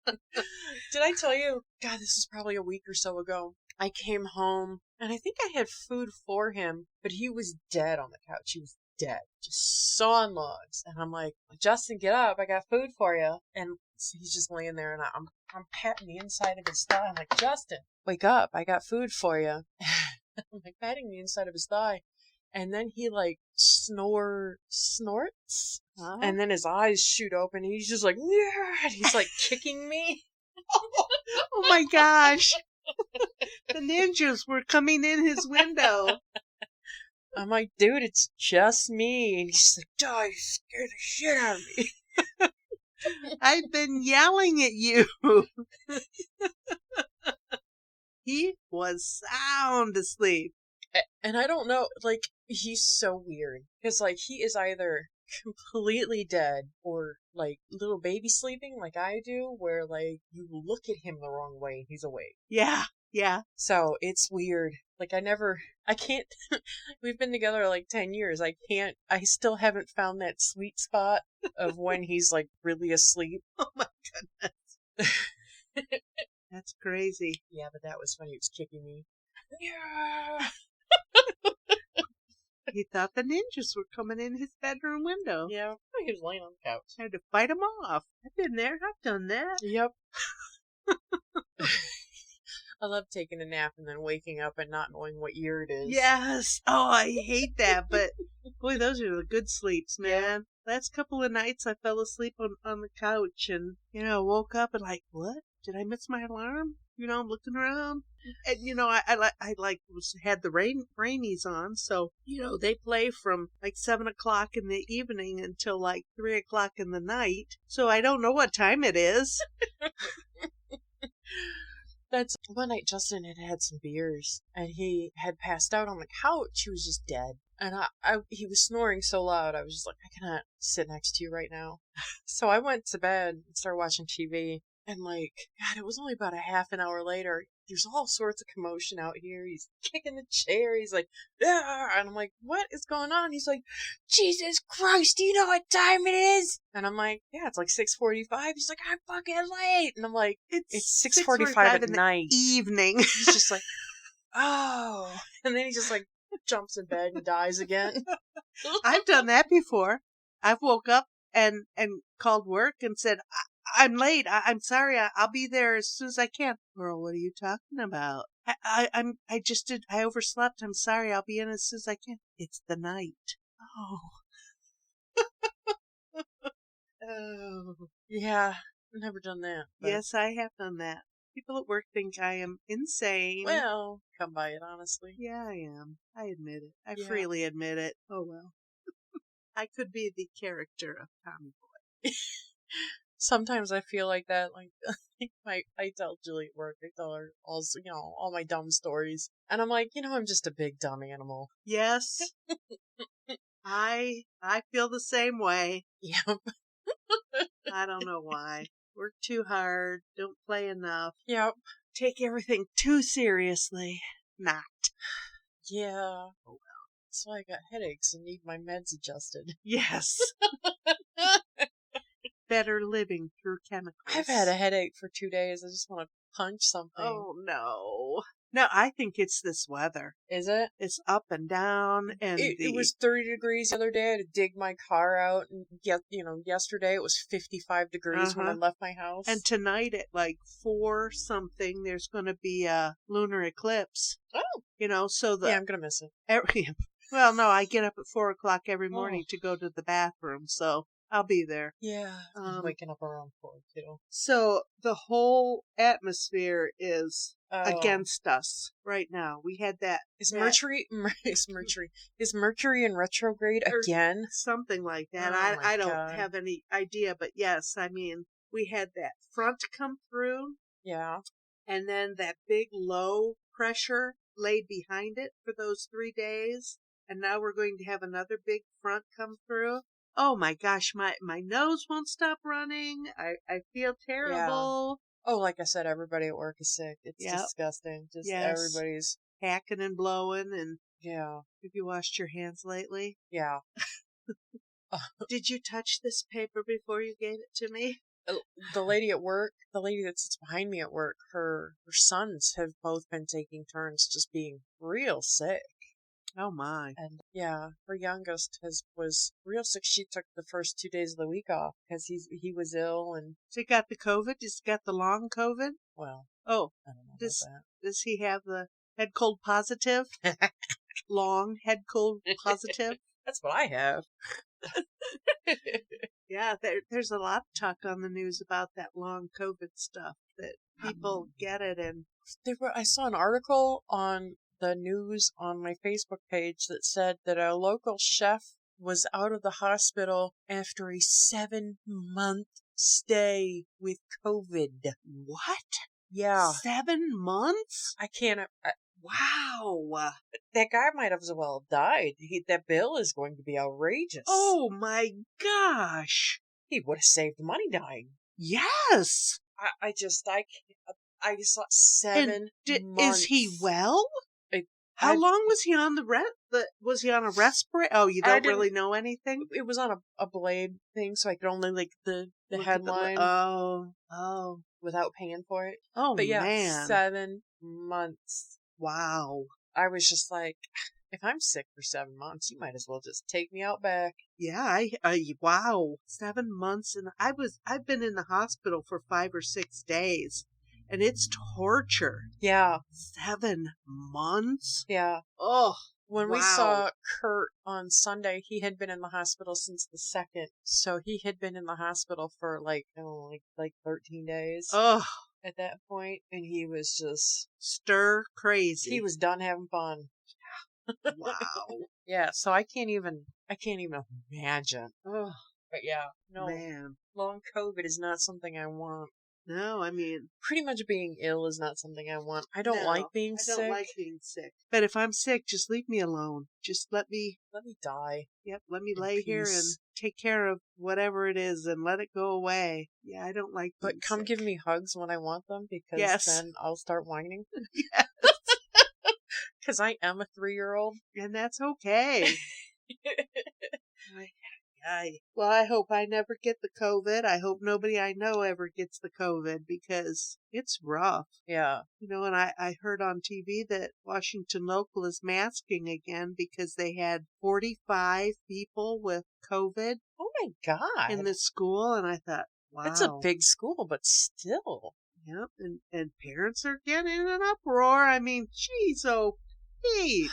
Did I tell you? God, this is probably a week or so ago. I came home, and I think I had food for him, but he was dead on the couch. He was dead, just so on logs. And I'm like, Justin, get up. I got food for you. And so he's just laying there, and I'm patting the inside of his thigh. I'm like, Justin, wake up. I got food for you. I'm like patting the inside of his thigh. And then he like snorts, and then his eyes shoot open. And he's just like, yeah, and he's like kicking me. Oh my gosh. The ninjas were coming in his window. I'm like, dude, it's just me. And he's like, oh, you scared the shit out of me. I've been yelling at you. He was sound asleep. And I don't know, like, he's so weird. Because, like, he is either completely dead or, like, little baby sleeping like I do, where, like, you look at him the wrong way and he's awake. Yeah. So, it's weird. Like, I can't, we've been together like 10 years. I still haven't found that sweet spot of when he's, like, really asleep. Oh my goodness. That's crazy. Yeah, but that was when he was kicking me. Yeah. He thought the ninjas were coming in his bedroom window. Yeah, he was laying on the couch. Had to fight them off. I've been there. I've done that. Yep. I love taking a nap and then waking up and not knowing what year it is. Yes. Oh, I hate that. But, boy, those are the good sleeps, man. Yeah. Last couple of nights I fell asleep on the couch and, woke up and like, what? Did I miss my alarm? I'm looking around. And, I had the rainies on. So, they play from like 7 o'clock in the evening until like 3 o'clock in the night. So I don't know what time it is. That's one night Justin had some beers and he had passed out on the couch. He was just dead. And he was snoring so loud. I was just like, I cannot sit next to you right now. So I went to bed and started watching TV. And like, God, it was only about a half an hour later. There's all sorts of commotion out here. He's kicking the chair. He's like, ah! And I'm like, what is going on? He's like, Jesus Christ, do you know what time it is? And I'm like, yeah, it's like 6:45. He's like, I'm fucking late. And I'm like, it's 6:45 at night. Evening. He's just like, oh. And then he just like jumps in bed and dies again. I've done that before. I've woke up and called work and said, I'm late. I'm sorry. I'll be there as soon as I can. Girl, what are you talking about? I overslept. I'm sorry. I'll be in as soon as I can. It's the night. Oh. Oh. Yeah. I've never done that. But... Yes, I have done that. People at work think I am insane. Well, come by it, honestly. Yeah, I am. I admit it. I freely admit it. Oh, well. I could be the character of Tommy Boy. Sometimes I feel like that, like I tell Julie at work, I tell her all my dumb stories, and I'm like, I'm just a big dumb animal. Yes, I feel the same way. Yep. I don't know why. Work too hard, don't play enough. Yep. Take everything too seriously. Not. Yeah. Oh well. That's why I got headaches and need my meds adjusted. Yes. Better living through chemicals. I've had a headache for 2 days. I just want to punch something. Oh, no. No, I think it's this weather. Is it? It's up and down. And it was 30 degrees the other day. I had to dig my car out. And yesterday it was 55 degrees when I left my house. And tonight at like 4 something, there's going to be a lunar eclipse. Oh. So yeah, I'm going to miss it. Well, no, I get up at 4 o'clock every morning to go to the bathroom. So I'll be there. Yeah. I'm waking up around 4 too. So the whole atmosphere is against us right now. We had that. Is Mercury in retrograde again? Something like that. Oh I don't have any idea, but yes, I mean, we had that front come through. Yeah. And then that big low pressure laid behind it for those 3 days. And now we're going to have another big front come through. Oh my gosh, my nose won't stop running. I feel terrible. Oh, like I said, everybody at work is sick. It's Yep. disgusting. Just Yes. everybody's. Hacking and blowing. And Yeah. have you washed your hands lately? Yeah. Did you touch this paper before you gave it to me? The lady at work, the lady that sits behind me at work, her sons have both been taking turns just being real sick. Oh my. And yeah, her youngest was real sick. She took the first 2 days of the week off because he was ill and So he got the COVID? He's got the long COVID? well, Oh, I don't know does about does he have the head cold positive? that. Long head cold positive? That's what I have. Yeah, there's a lot of talk on the news about that long COVID stuff, that people get it. And I saw an article on the news on my Facebook page that said that a local chef was out of the hospital after a 7-month stay with COVID. what? Yeah. 7 months? I can't. Wow. That guy might have as well died. That bill is going to be outrageous. Oh my gosh. He would have saved money dying. Yes. I can't. I just saw And 7 months. is he well? How I- long was he on was he on a respirator? Oh, you I don't didn't- really know anything? It was on a Blade thing, so I could only the Look at headline oh. without paying for it. Oh, But yeah, man. 7 months. Wow. I was just like, if I'm sick for 7 months, you might as well just take me out back. Yeah, wow. 7 months, and I've been in the hospital for 5 or 6 days, and it's torture. Yeah, 7 months? yeah. Oh, When we wow. saw Kurt on Sunday, he had been in the hospital since the 2nd, so he had been in the hospital for like 13 days Oh, at that point, and he was just stir crazy. he was done having fun. Wow. Yeah, so I can't even imagine. Oh, But yeah, no, man. long COVID is not something I want. No, I mean, Pretty much being ill is not something I want. I don't no, like being I sick. don't like being sick. But if I'm sick, just leave me alone. Just let me die. let me in lay here and peace. take care of whatever it is and let it go away. Yeah, I don't like being But come sick. give me hugs when I want them, because Yes. then I'll start whining. Yeah, Because I am a 3-year-old. and that's okay. Well, I hope I never get the COVID. I hope nobody I know ever gets the COVID, because it's rough. Yeah. You know, and I heard on TV that Washington Local is masking again because they had 45 people with COVID Oh my God. in the school, and I thought, wow. It's a big school, but still. Yep, and parents are getting in an uproar. I mean, geez, oh, Pete.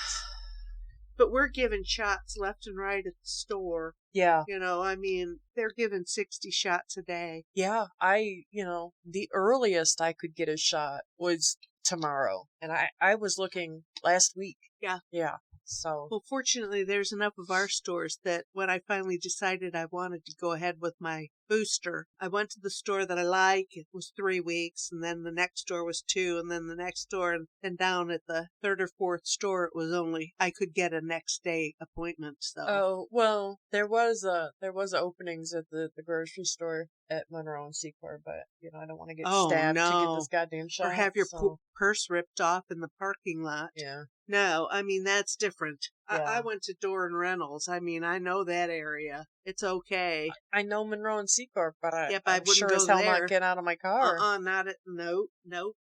But we're giving shots left and right at the store. Yeah. You know, I mean, they're giving 60 shots a day. Yeah. The earliest I could get a shot was tomorrow. And I was looking last week. Yeah. Yeah. So. Well, fortunately, there's enough of our stores that when I finally decided I wanted to go ahead with my booster, I went to the store that I like. It was 3 weeks, and then the next store was 2, and then the next store, and then down at the 3rd or 4th store, it was only, I could get a next day appointment. So. Oh, well, there was openings at the grocery store at Monroe and Secor, but I don't want to get stabbed to get this goddamn shot. Or have your so. purse ripped off in the parking lot. Yeah. No, I mean, that's different. Yeah. I went to Door and Reynolds. I mean, I know that area. It's okay. I know Monroe and Secor, but I I'm wouldn't sure go as hell there. not get out of my car. Not it. No. Nope.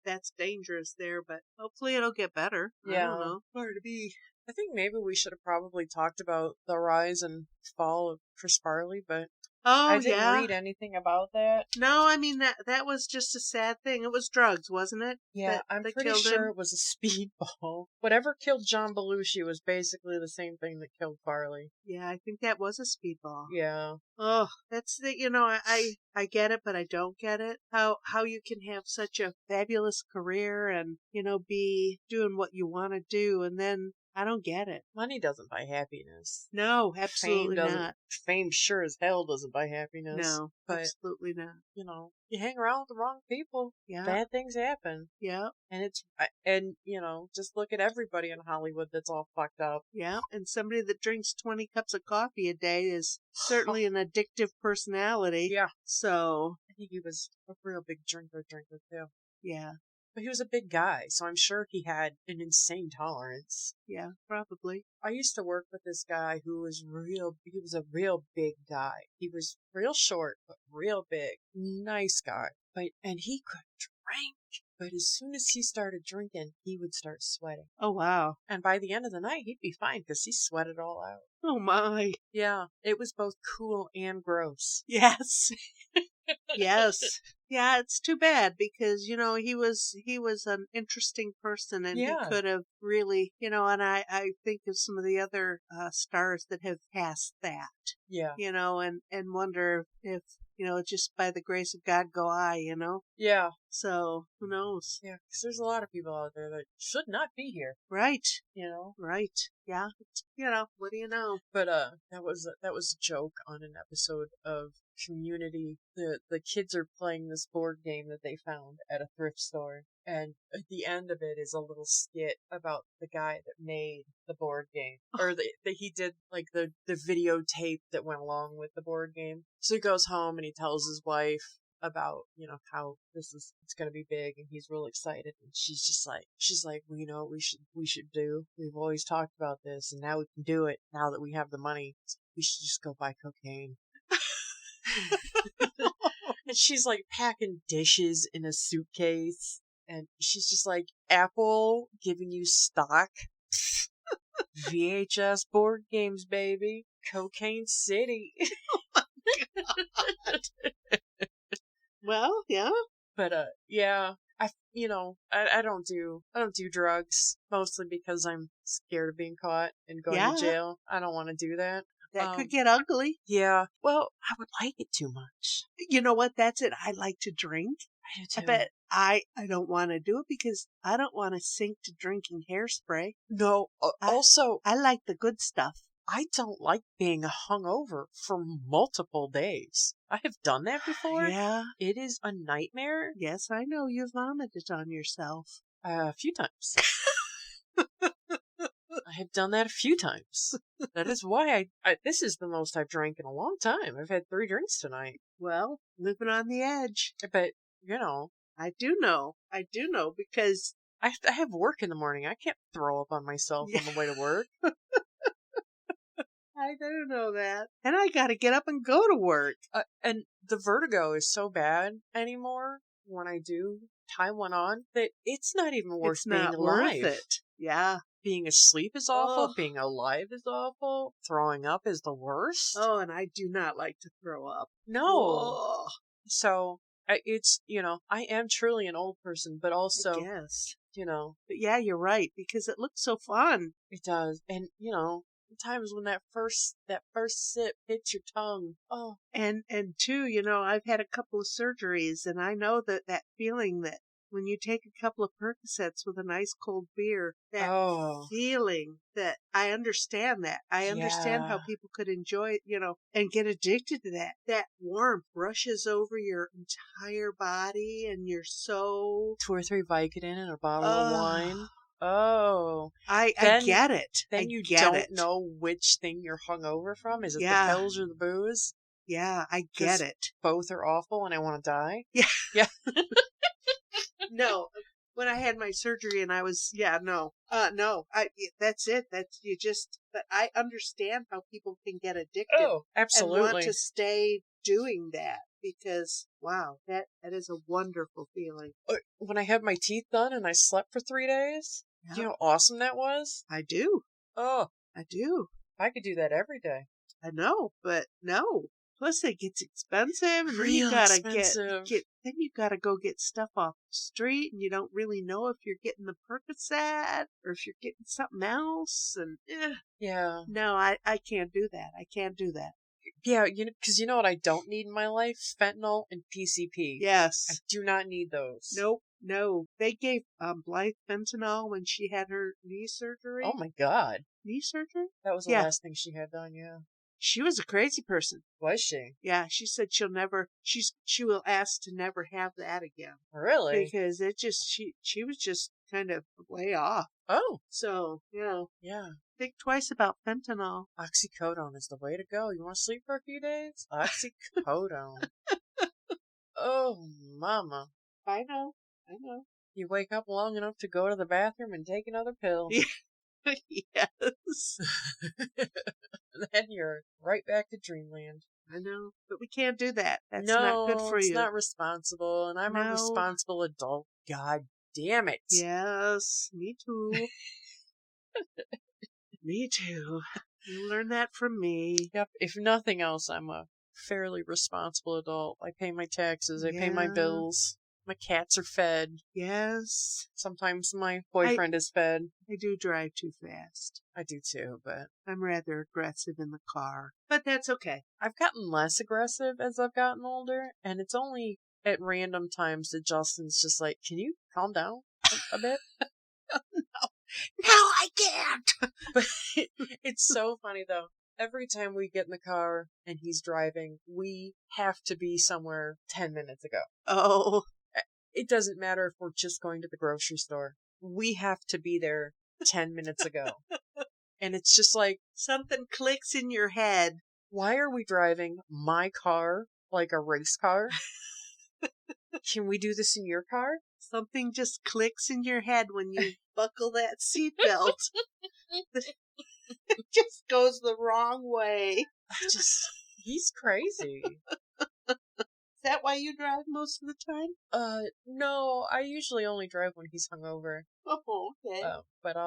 That's dangerous there, but hopefully it'll get better. Yeah. I don't know. Hard to be. I think maybe we should have probably talked about the rise and fall of Chris Farley, but Oh, I didn't yeah. read anything about that. No, I mean, that was just a sad thing. It was drugs, wasn't it? Yeah, I'm that pretty killed sure him? it was a speedball. Whatever killed John Belushi was basically the same thing that killed Farley. Yeah, I think that was a speedball. Yeah. Oh, that's I get it, but I don't get it. How you can have such a fabulous career and, be doing what you want to do, and then I don't get it. Money doesn't buy happiness. No, absolutely not. Fame sure as hell doesn't buy happiness. No, but, absolutely not. You hang around with the wrong people. Yeah. Bad things happen. Yeah. And just look at everybody in Hollywood that's all fucked up. Yeah. And somebody that drinks 20 cups of coffee a day is certainly an addictive personality. Yeah. So. think he was a real big drinker too. Yeah. But he was a big guy, so I'm sure he had an insane tolerance. Yeah, probably. I used to work with this guy who was he was a real big guy. He was real short, but real big. Nice guy. And he could drink. But as soon as he started drinking, he would start sweating. Oh, wow. And by the end of the night, he'd be fine because he sweated all out. Oh, my. Yeah, it was both cool and gross. Yes. Yes. Yeah, it's too bad because, he was an interesting person and he Yeah. could have really, and I think of some of the other stars that have passed that, Yeah. and wonder if, just by the grace of God go I, Yeah. So who knows? Yeah, because there's a lot of people out there that should not be here. Right. Right. Yeah. What do you know? But that was a joke on an episode of Community. The kids are playing this board game that they found at a thrift store, and at the end of it is a little skit about the guy that made the board game, or that he did like the videotape that went along with the board game. So he goes home and he tells his wife about how it's going to be big, and he's real excited, and she's like, well, what we should do, we've always talked about this and now we can do it, now that we have the money, we should just go buy cocaine. And she's like packing dishes in a suitcase, and she's just like, Apple giving you stock? VHS board games, baby. Cocaine City. Well, yeah. But yeah, I don't do drugs, mostly because I'm scared of being caught and going to jail. I don't want to do that. That could get ugly. Yeah. Well, I would like it too much. You know what? That's it. I like to drink. I do too. I bet I don't want to do it because I don't want to sink to drinking hairspray. No. Also, I like the good stuff. I don't like being hungover for multiple days. I have done that before. Yeah. It is a nightmare. Yes, I know. You vomited on yourself. A few times. I have done that a few times. That is why this is the most I've drank in a long time. I've had 3 drinks tonight. Well, living on the edge. But, I do know because I have work in the morning. I can't throw up on myself on the way to work. I do know that. And I got to get up and go to work. And the vertigo is so bad anymore when I do tie one on that it's not even worth being alive. Worth it. Yeah. Being asleep is awful. Being alive is awful. Throwing up is the worst. Oh, and I do not like to throw up. No. Whoa. So it's, I am truly an old person, but also, yes. But yeah, you're right, because it looks so fun. It does. And, times when that first sip hits your tongue. Oh. And too, I've had a couple of surgeries, and I know that feeling that when you take a couple of Percocets with a nice cold beer, that feeling that I understand that. I understand how people could enjoy it, and get addicted to that. That warmth rushes over your entire body and you're so... 2 or 3 Vicodin and a bottle of wine. Oh. I get it. Then you don't know which thing you're hungover from? Is it the pills or the booze? Yeah, I get it. Both are awful and I want to die? Yeah. Yeah. No, when I had my surgery and I was, no, that's it. But I understand how people can get addicted. Oh, absolutely. And want to stay doing that because, wow, that is a wonderful feeling. When I had my teeth done and I slept for 3 days, you know how awesome that was? I do. Oh. I do. I could do that every day. I know, but no. Plus, it gets expensive, and then you gotta then you gotta go get stuff off the street, and you don't really know if you're getting the Percocet or if you're getting something else. And yeah, no, I can't do that. I can't do that. Yeah, because you know what I don't need in my life? Fentanyl and PCP. Yes, I do not need those. Nope. No, they gave Blythe fentanyl when she had her knee surgery. Oh my God, knee surgery? That was the last thing she had done. Yeah. She was a crazy person. Was she? Yeah, she said she will ask to never have that again. Really? Because she was just kind of way off. Oh. So, yeah. Think twice about fentanyl. Oxycodone is the way to go. You want to sleep for a few days? Oxycodone. Oh, mama. I know. I know. You wake up long enough to go to the bathroom and take another pill. Yes. Then you're right back to dreamland. I know. But we can't do that. That's not good No, for it's you. not responsible, and I'm a No. responsible adult. God damn it. Yes. Me too. Me too. You learned that from me. Yep, if nothing else, I'm a fairly responsible adult. I pay my taxes, I pay my Yeah. bills. My cats are fed. Yes. Sometimes my boyfriend is fed. I do drive too fast. I do too, but I'm rather aggressive in the car. But that's okay. I've gotten less aggressive as I've gotten older, and it's only at random times that Justin's just like, can you calm down a bit? No, I can't. But it's so funny though. Every time we get in the car and he's driving, we have to be somewhere 10 minutes ago. Oh. It doesn't matter if we're just going to the grocery store. We have to be there 10 minutes ago. And it's just like, Something clicks in your head. why are we driving my car like a race car? Can we do this in your car? Something just clicks in your head when you buckle that seatbelt. It just goes the wrong way. He's crazy. Is that why you drive most of the time? No, I usually only drive when he's hungover. Oh, okay. But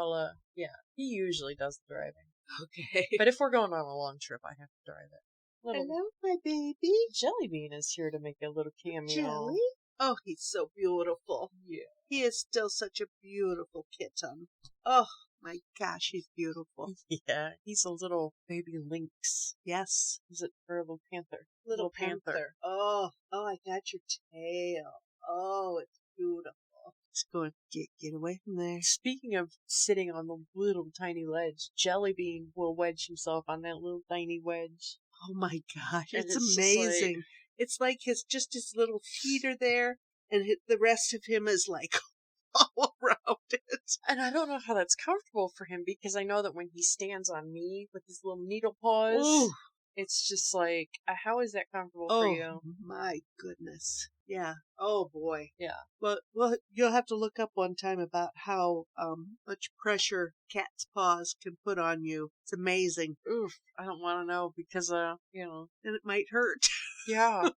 yeah, he usually does the driving. Okay. But if we're going on a long trip, I have to drive it. Hello, my baby. Jellybean is here to make a little cameo. Jelly? Oh, he's so beautiful. Yeah. He is still such a beautiful kitten. Oh, my gosh, he's beautiful. Yeah, he's a little baby lynx. Yes. Is it for a little panther? Little panther. Oh, I got your tail. Oh, it's beautiful. It's going, get away from there. Speaking of sitting on the little tiny ledge, Jellybean will wedge himself on that little tiny wedge. Oh my gosh, And it's it's just amazing. It's like his little feet are there, and the rest of him is like all around it. And I don't know how that's comfortable for him, because I know that when he stands on me with his little needle paws, Ooh. it's just like, how is that comfortable for you? Oh my goodness. Yeah. Oh boy. Yeah. Well, you'll have to look up one time about how much pressure cat's paws can put on you. It's amazing. Oof, I don't want to know, because, And it might hurt. yeah.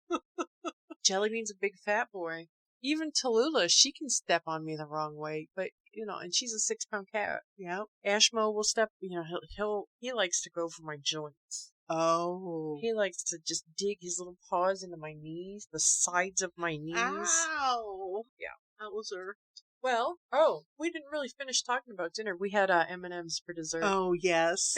Jellybean's a big fat boy. Even Tallulah, she can step on me the wrong way, but, and she's a 6-pound cat. Yeah. Ashmo will step, he likes to go for my joints. Oh. He likes to just dig his little paws into my knees, the sides of my knees. Ow. Yeah. Wowzer. Well, we didn't really finish talking about dinner. We had M&Ms for dessert. Oh, yes.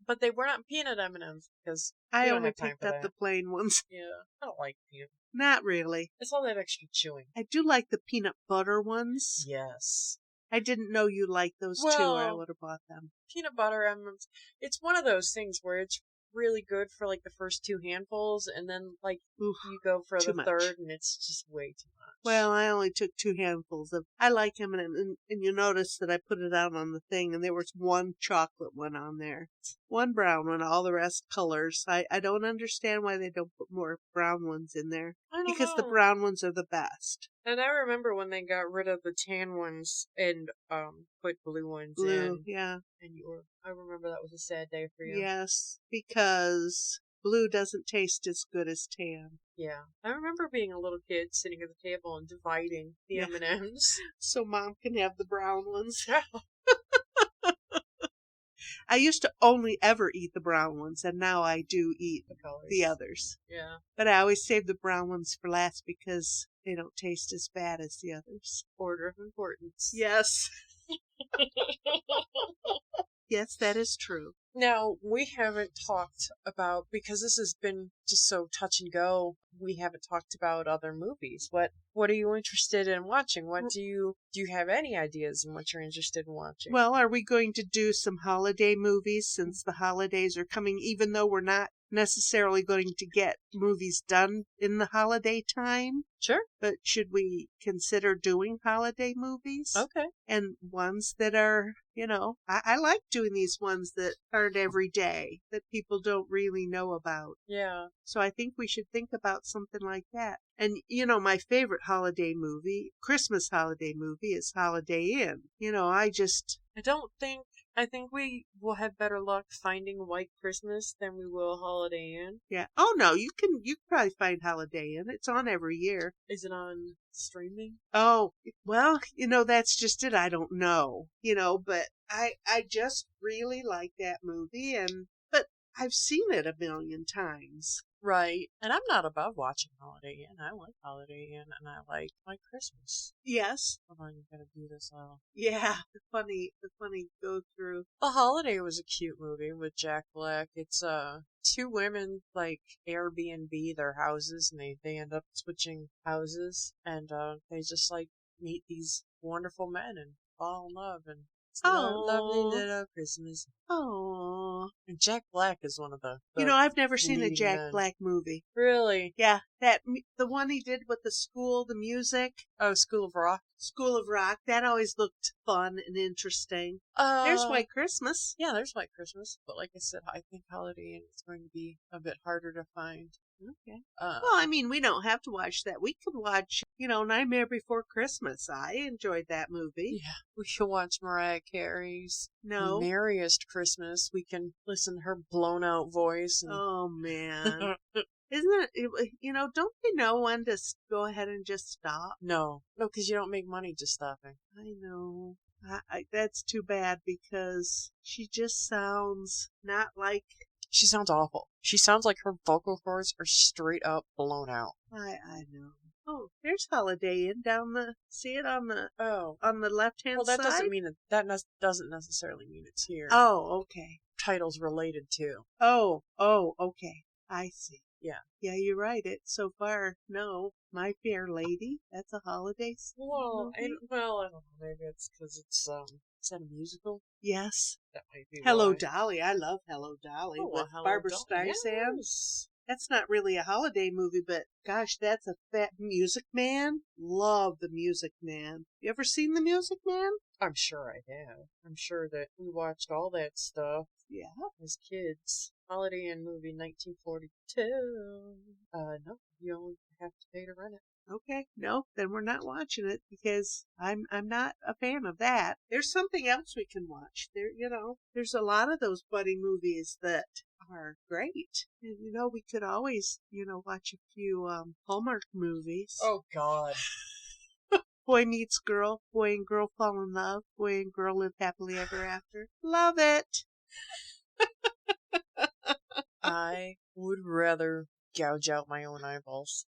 But they were not peanut M&Ms, because I we don't only have time picked for up that. the plain ones. Yeah, I don't like peanut. Not really. It's all that extra chewing. I do like the peanut butter ones. Yes. I didn't know you liked those too, or I would have bought them. Peanut butter M&Ms. It's one of those things where it's really good for like the first 2 handfuls, and then like Oof, you go for too the much. third, and it's just way too much. Well, I only took 2 handfuls of. I like M&M, and you notice that I put it out on the thing, and there was 1 chocolate one on there, 1 brown one, all the rest colors. I don't understand why they don't put more brown ones in there, I don't because know. the brown ones are the best. And I remember when they got rid of the tan ones and put blue ones Blue, in. yeah. And I remember that was a sad day for you. Yes, because blue doesn't taste as good as tan. Yeah. I remember being a little kid sitting at the table and dividing the Yeah. M&Ms. So Mom can have the brown ones. I used to only ever eat the brown ones, and now I do eat The colors. the others. Yeah. But I always save the brown ones for last because they don't taste as bad as the others. Order of importance. Yes. Yes, that is true. Now, we haven't talked about, because this has been just so touch and go, we haven't talked about other movies. What are you interested in watching? Do you have any ideas in what you're interested in watching? Well, are we going to do some holiday movies since the holidays are coming, even though we're not necessarily going to get movies done in the holiday time? Sure. But should we consider doing holiday movies? Okay. And ones that are, I like doing these ones that aren't every day, that people don't really know about. Yeah. So I think we should think about something like that. And, my favorite Christmas holiday movie is Holiday Inn. I think we will have better luck finding White Christmas than we will Holiday Inn. Yeah. Oh, no, you can probably find Holiday Inn. It's on every year. Is it on streaming? Oh, well, that's just it. I don't know, but I just really like that movie, but I've seen it a million times. Right. And I'm not above watching Holiday Inn. I like Holiday Inn and I like White Christmas. Yes. Hold on, you gotta do this all. Yeah, the funny go through. The Holiday was a cute movie with Jack Black. It's two women like Airbnb their houses and they end up switching houses and they just like meet these wonderful men and fall in love and it's a lovely little Christmas. Oh. And Jack Black is one of the I've never seen a leading Jack men. Black movie. Really? Yeah, the one he did with the school, the music. Oh, School of Rock. School of Rock. That always looked fun and interesting. There's White Christmas. Yeah, there's White Christmas. But like I said, I think Holiday Inn is going to be a bit harder to find. Okay. Well, I mean, we don't have to watch that. We could watch, Nightmare Before Christmas. I enjoyed that movie. Yeah, we can watch Mariah Carey's No. Merriest Christmas. We can listen to her blown out voice. And... Oh, man. Isn't it, don't they know when to go ahead and just stop? No, because you don't make money just stopping. I know. That's too bad because she just sounds not like... She sounds awful. She sounds like her vocal cords are straight up blown out. I know. Oh, there's Holiday Inn see it on the left-hand side? Well, that doesn't mean doesn't necessarily mean it's here. Oh, okay. Title's related to. Oh, okay. I see. Yeah. Yeah, you're right. So far, no. My Fair Lady. That's a holiday Well, movie. I don't know. Maybe it's because it's is that a musical? Yes. That might be Hello, why. Dolly. I love Hello, Dolly with Hello, Barbara Dolly. Streisand. Yes. That's not really a holiday movie, but gosh, that's a fat Music Man. Love the Music Man. You ever seen the Music Man? I'm sure I have. I'm sure that we watched all that stuff. Yeah. As kids. Holiday Inn movie 1942. No, you only have to pay to rent it. Okay, no, then we're not watching it because I'm not a fan of that. There's something else we can watch. There's a lot of those buddy movies that are great. And we could always, watch a few Hallmark movies. Oh God. Boy meets girl, boy and girl fall in love, boy and girl live happily ever after. Love it. I would rather gouge out my own eyeballs.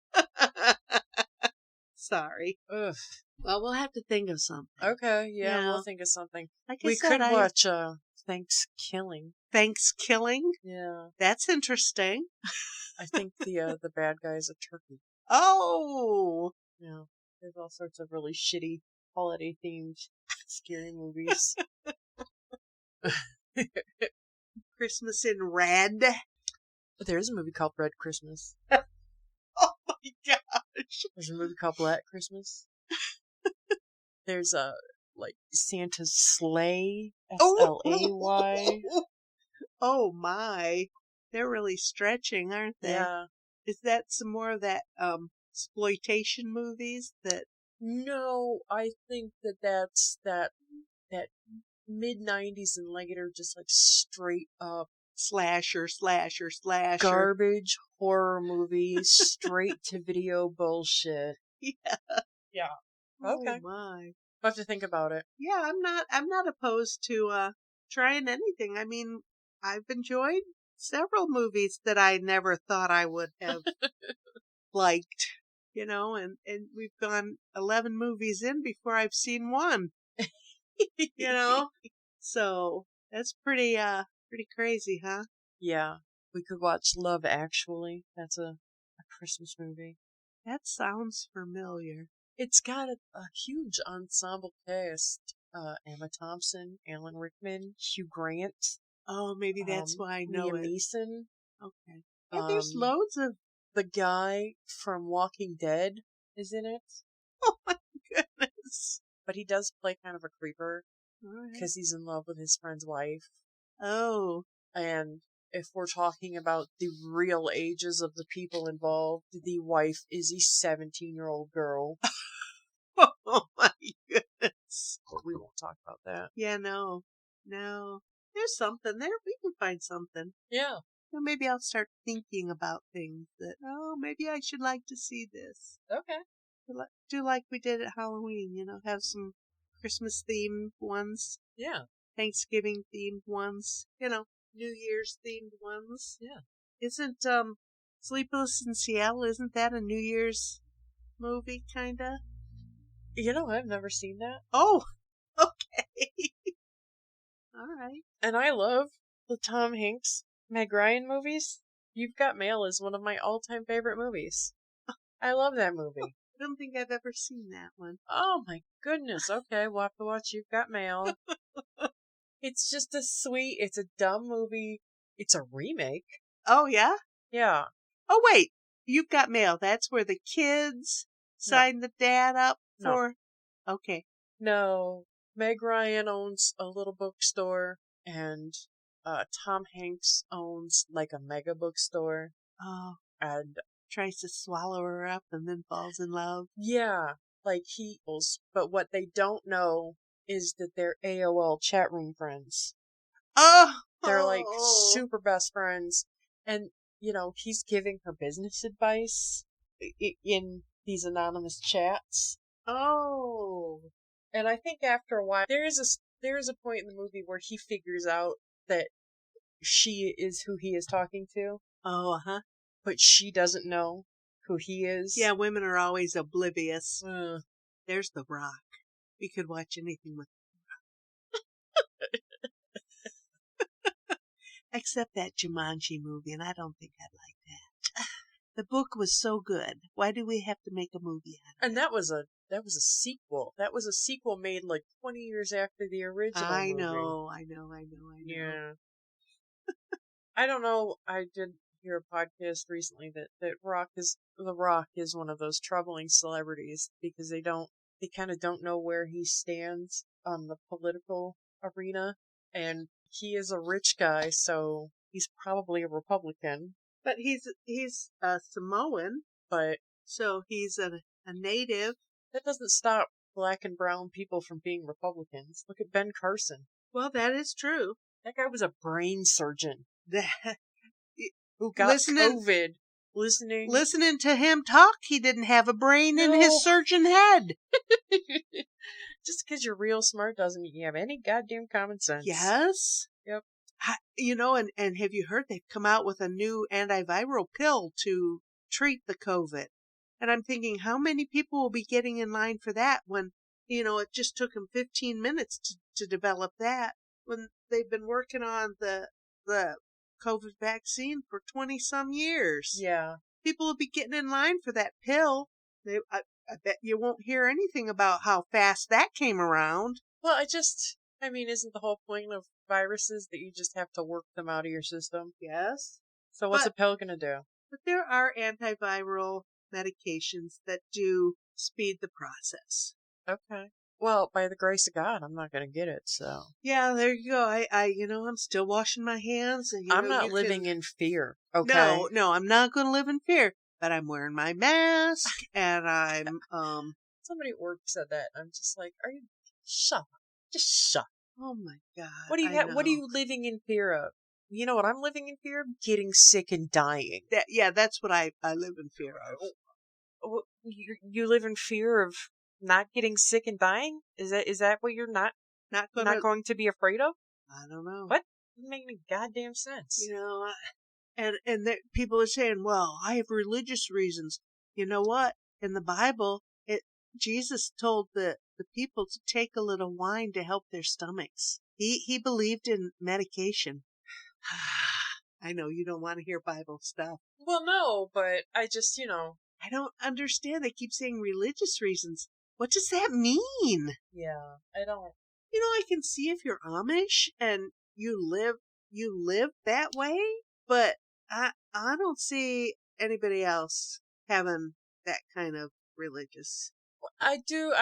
Sorry. Ugh. Well, we'll have to think of something. Okay, yeah, we'll think of something. Like I we said, could watch Thanksgiving. Thanksgiving? Yeah. That's interesting. I think the bad guy's a turkey. Oh! Yeah. There's all sorts of really shitty holiday themed scary movies. Christmas in Red. There's a movie called Red Christmas. Oh my gosh. There's a movie called Black Christmas. There's a Santa's Sleigh. SLAY. Oh my. They're really stretching, aren't they? Yeah. Is that some more of that exploitation movies that... No, I think that's that mid-90s and later just straight up slasher garbage horror movie, straight to video bullshit. Yeah. Okay. Oh my. We'll have to think about it. Yeah, I'm not opposed to trying anything. I mean, I've enjoyed several movies that I never thought I would have liked, and we've gone 11 movies in before I've seen one. So that's pretty crazy, huh? Yeah. We could watch Love Actually. That's a Christmas movie. That sounds familiar. It's got a huge ensemble cast. Emma Thompson, Alan Rickman, Hugh Grant. Oh, maybe that's why I know Liam it. Neeson. Okay. Yeah, there's loads of... The guy from Walking Dead. is in it. Oh my goodness. But he does play kind of a creeper All right. because he's in love with his friend's wife. Oh. And if we're talking about the real ages of the people involved, the wife is a 17-year-old girl. Oh my goodness. But we won't talk about that. Yeah, no. No. There's something there. We can find something. Yeah. Well, maybe I'll start thinking about things that, oh, maybe I should like to see this. Okay. Do like we did at Halloween, have some Christmas themed ones, Yeah. Thanksgiving themed ones, New Year's themed ones. Yeah. Isn't Sleepless in Seattle, isn't that a New Year's movie kinda? I've never seen that. Oh, okay. All right. And I love the Tom Hanks, Meg Ryan movies. You've Got Mail is one of my all-time favorite movies. I love that movie. I don't think I've ever seen that one. Oh my goodness. Okay, we'll have to watch You've Got Mail. It's just it's a dumb movie. It's a remake. Oh, yeah? Yeah. Oh, wait. You've Got Mail. That's where the kids sign the dad up for? No. Okay. No. Meg Ryan owns a little bookstore, and Tom Hanks owns like a mega bookstore. Oh. And tries to swallow her up and then falls in love. Yeah. But what they don't know is that they're AOL chat room friends. Oh! They're like super best friends. And, he's giving her business advice in these anonymous chats. Oh. And I think after a while, there is a point in the movie where he figures out that she is who he is talking to. Oh, uh-huh. But she doesn't know who he is. Yeah, women are always oblivious. There's The Rock. We could watch anything with The Rock. Except that Jumanji movie, and I don't think I'd like that. The book was so good. Why do we have to make a movie out of it? And that was a sequel. That was a sequel made like 20 years after the original movie. I know. Yeah. I don't know. I did hear a podcast recently that The Rock is one of those troubling celebrities because they kind of don't know where he stands on the political arena, and he is a rich guy, so he's probably a Republican. But he's a Samoan, but so he's a native. That doesn't stop black and brown people from being Republicans. Look at Ben Carson. Well, that is true. That guy was a brain surgeon. That who got COVID. Listening to him talk, he didn't have a brain in his surgeon head. Just because you're real smart doesn't mean you have any goddamn common sense. Yes. Yep. And have you heard they've come out with a new antiviral pill to treat the COVID? And I'm thinking, how many people will be getting in line for that when, it just took them 15 minutes to develop that when they've been working on the COVID vaccine for 20-some years. Yeah. People will be getting in line for that pill. I bet you won't hear anything about how fast that came around. Well, isn't the whole point of viruses that you just have to work them out of your system? Yes. So what's a pill going to do? But there are antiviral medications that do speed the process. Okay. Well, by the grace of God, I'm not going to get it, so. Yeah, there you go. I'm still washing my hands. And, I'm not living in fear, okay? No, I'm not going to live in fear. But I'm wearing my mask, and I'm, Somebody at work said that. I'm just like, shut up. Just shut up. Oh my God. What are you living in fear of? You know what I'm living in fear of? Getting sick and dying. That's what I live in fear of. You live in fear of not getting sick and dying? Is that what you're not going to be afraid of? I don't know. What? Doesn't make any goddamn sense. And people are saying, well, I have religious reasons. You know what? In the Bible, Jesus told the people to take a little wine to help their stomachs. He believed in medication. I know you don't want to hear Bible stuff. Well, no, but I just, I don't understand. They keep saying religious reasons. What does that mean? Yeah, I don't. I can see if you're Amish and you live that way, but I don't see anybody else having that kind of religious. I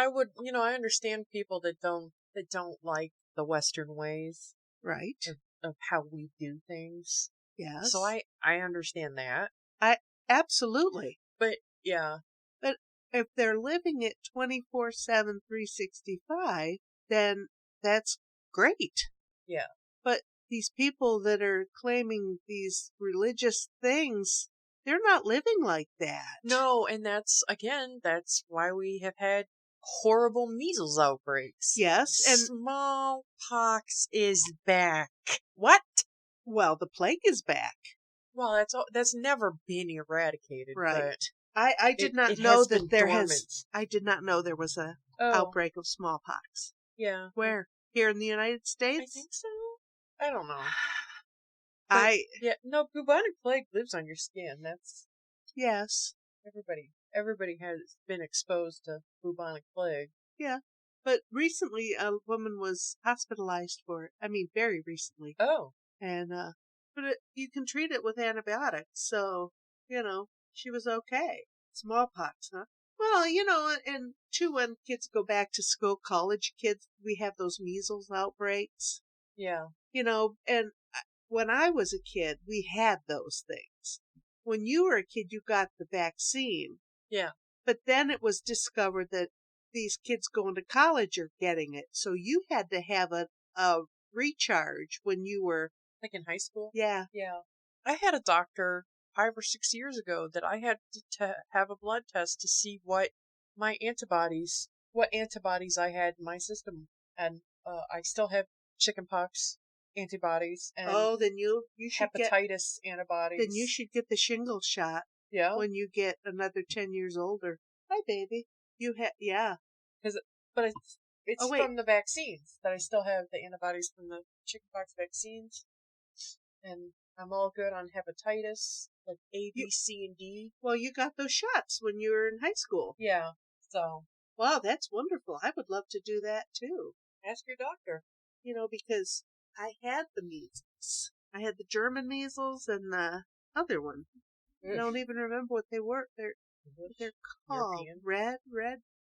would, I understand people that don't like the Western ways Right? of how we do things. So Yes. I understand that. I absolutely. But yeah, But if they're living it 24/7, 365, then that's great. yeah. But these people that are claiming these religious things, they're not living like that. No, and that's why we have had horrible measles outbreaks. Yes, and Smallpox is back. What? well, the plague is back. Well, that's never been eradicated, Right. but I did it not it know has that been dormant. I did not know there was a Oh, outbreak of smallpox. yeah. Where? Here in the United I States? think so. I don't know. But I yeah, no, bubonic plague lives on your skin. That's yes. everybody. Everybody has been exposed to bubonic plague. Yeah. But recently a woman was hospitalized for it. I mean, very recently. Oh, And but you can treat it with antibiotics. So, she was okay. Smallpox, huh? Well, and too, when kids go back to school, college kids, we have those measles outbreaks, yeah, and when I was a kid, we had those things. When you were a kid, you got the vaccine, yeah. but then it was discovered that these kids going to college are getting it. So you had to have a recharge when you were, Like in high school. yeah. Yeah, I had a doctor 5 or 6 years ago that I had to have a blood test to see what antibodies I had in my system, and I still have chickenpox antibodies and Oh, then you should get hepatitis antibodies. the shingle shot Yeah, when you get another 10 years older. Hi, baby. Yeah. because but it's Oh, wait. from the vaccines that I still have the antibodies from the chickenpox vaccines, and I'm all good on hepatitis, like A, You B, C, and D. Well, you got those shots when you were in high school. Yeah, so Wow, that's wonderful. I would love to do that too. ask your doctor. Because I had the measles. I had the German measles and the other one. I Ugh. don't even remember what they were. They're called European. red.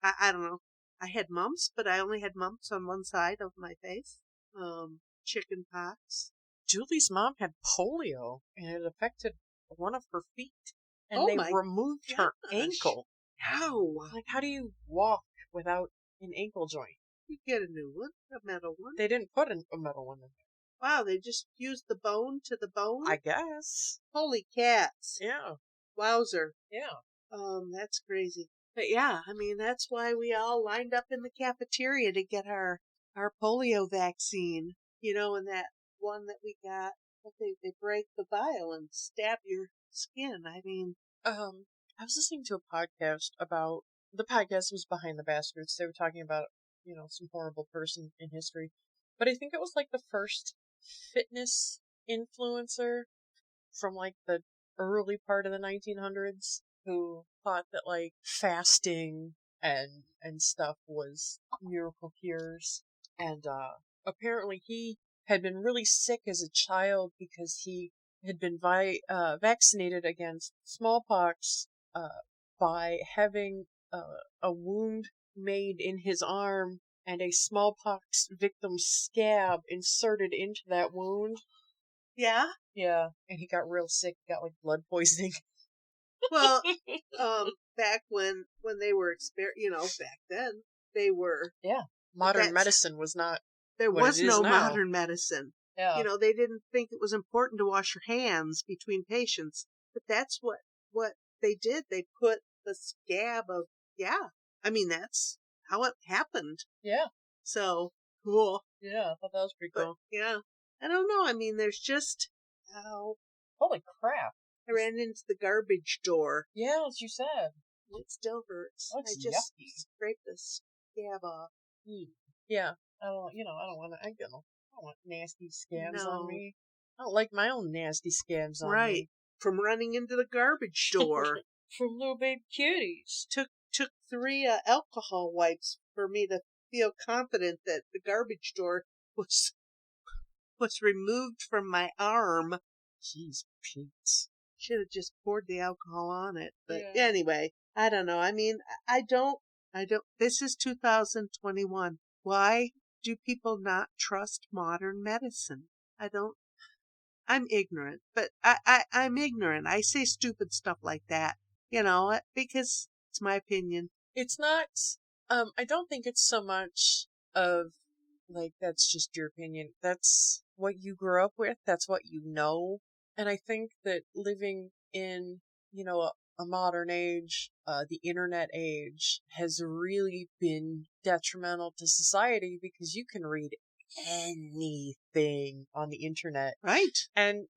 I don't know. I had mumps, but I only had mumps on one side of my face. Chicken pox. Julie's mom had polio, and it affected one of her feet, and Oh they my removed her gosh. ankle. How? Like, how do you walk without an ankle joint? You get a new one, a metal one. They didn't put a metal one in Wow, they just fused the bone to the bone? there. I guess. Holy cats. Yeah. Wowzer. Yeah. That's crazy. But yeah, I mean, that's why we all lined up in the cafeteria to get our polio vaccine, and that one that we got, they break the vial and stab your skin. I mean, I was listening to a podcast about the podcast was Behind the Bastards. They were talking about, some horrible person in history. But I think it was like the first fitness influencer from like the early part of the 1900s who thought that like fasting and stuff was miracle cures, and apparently he had been really sick as a child because he had been vaccinated against smallpox by having a wound made in his arm and a smallpox victim's scab inserted into that wound. yeah. Yeah, and he got real sick. He got like blood poisoning. Well, back when they were back then they were. Yeah, modern That's medicine was not There what it was is no now. modern medicine. Yeah, They didn't think it was important to wash your hands between patients, but that's what they did. They put the scab of, yeah. I mean, that's how it happened. yeah, So cool. yeah. I thought that was pretty But cool. yeah, I don't know. I mean, there's just how Holy crap! I ran into the garbage door. Yeah, as you said. It still hurts. That's I just yucky. scraped the scab off. Yeah, I don't. I don't want to. I don't want nasty scabs on No. me. I don't like my own nasty scabs on Right. me. From running into the garbage door. From little baby cuties. Took 3 alcohol wipes for me to feel confident that the garbage door was removed from my arm. Jeez, Pete. Should have just poured the alcohol on it. But Yeah. anyway, I don't know. I mean, I don't, this is 2021. Why do people not trust modern medicine? I don't, I'm ignorant, but I'm ignorant. I say stupid stuff like that, because it's my opinion. It's not, I don't think it's so much of like, that's just your opinion. That's what you grew up with. That's what you know. And I think that living in, a modern age, the internet age, has really been detrimental to society because you can read anything on the internet. Right. And,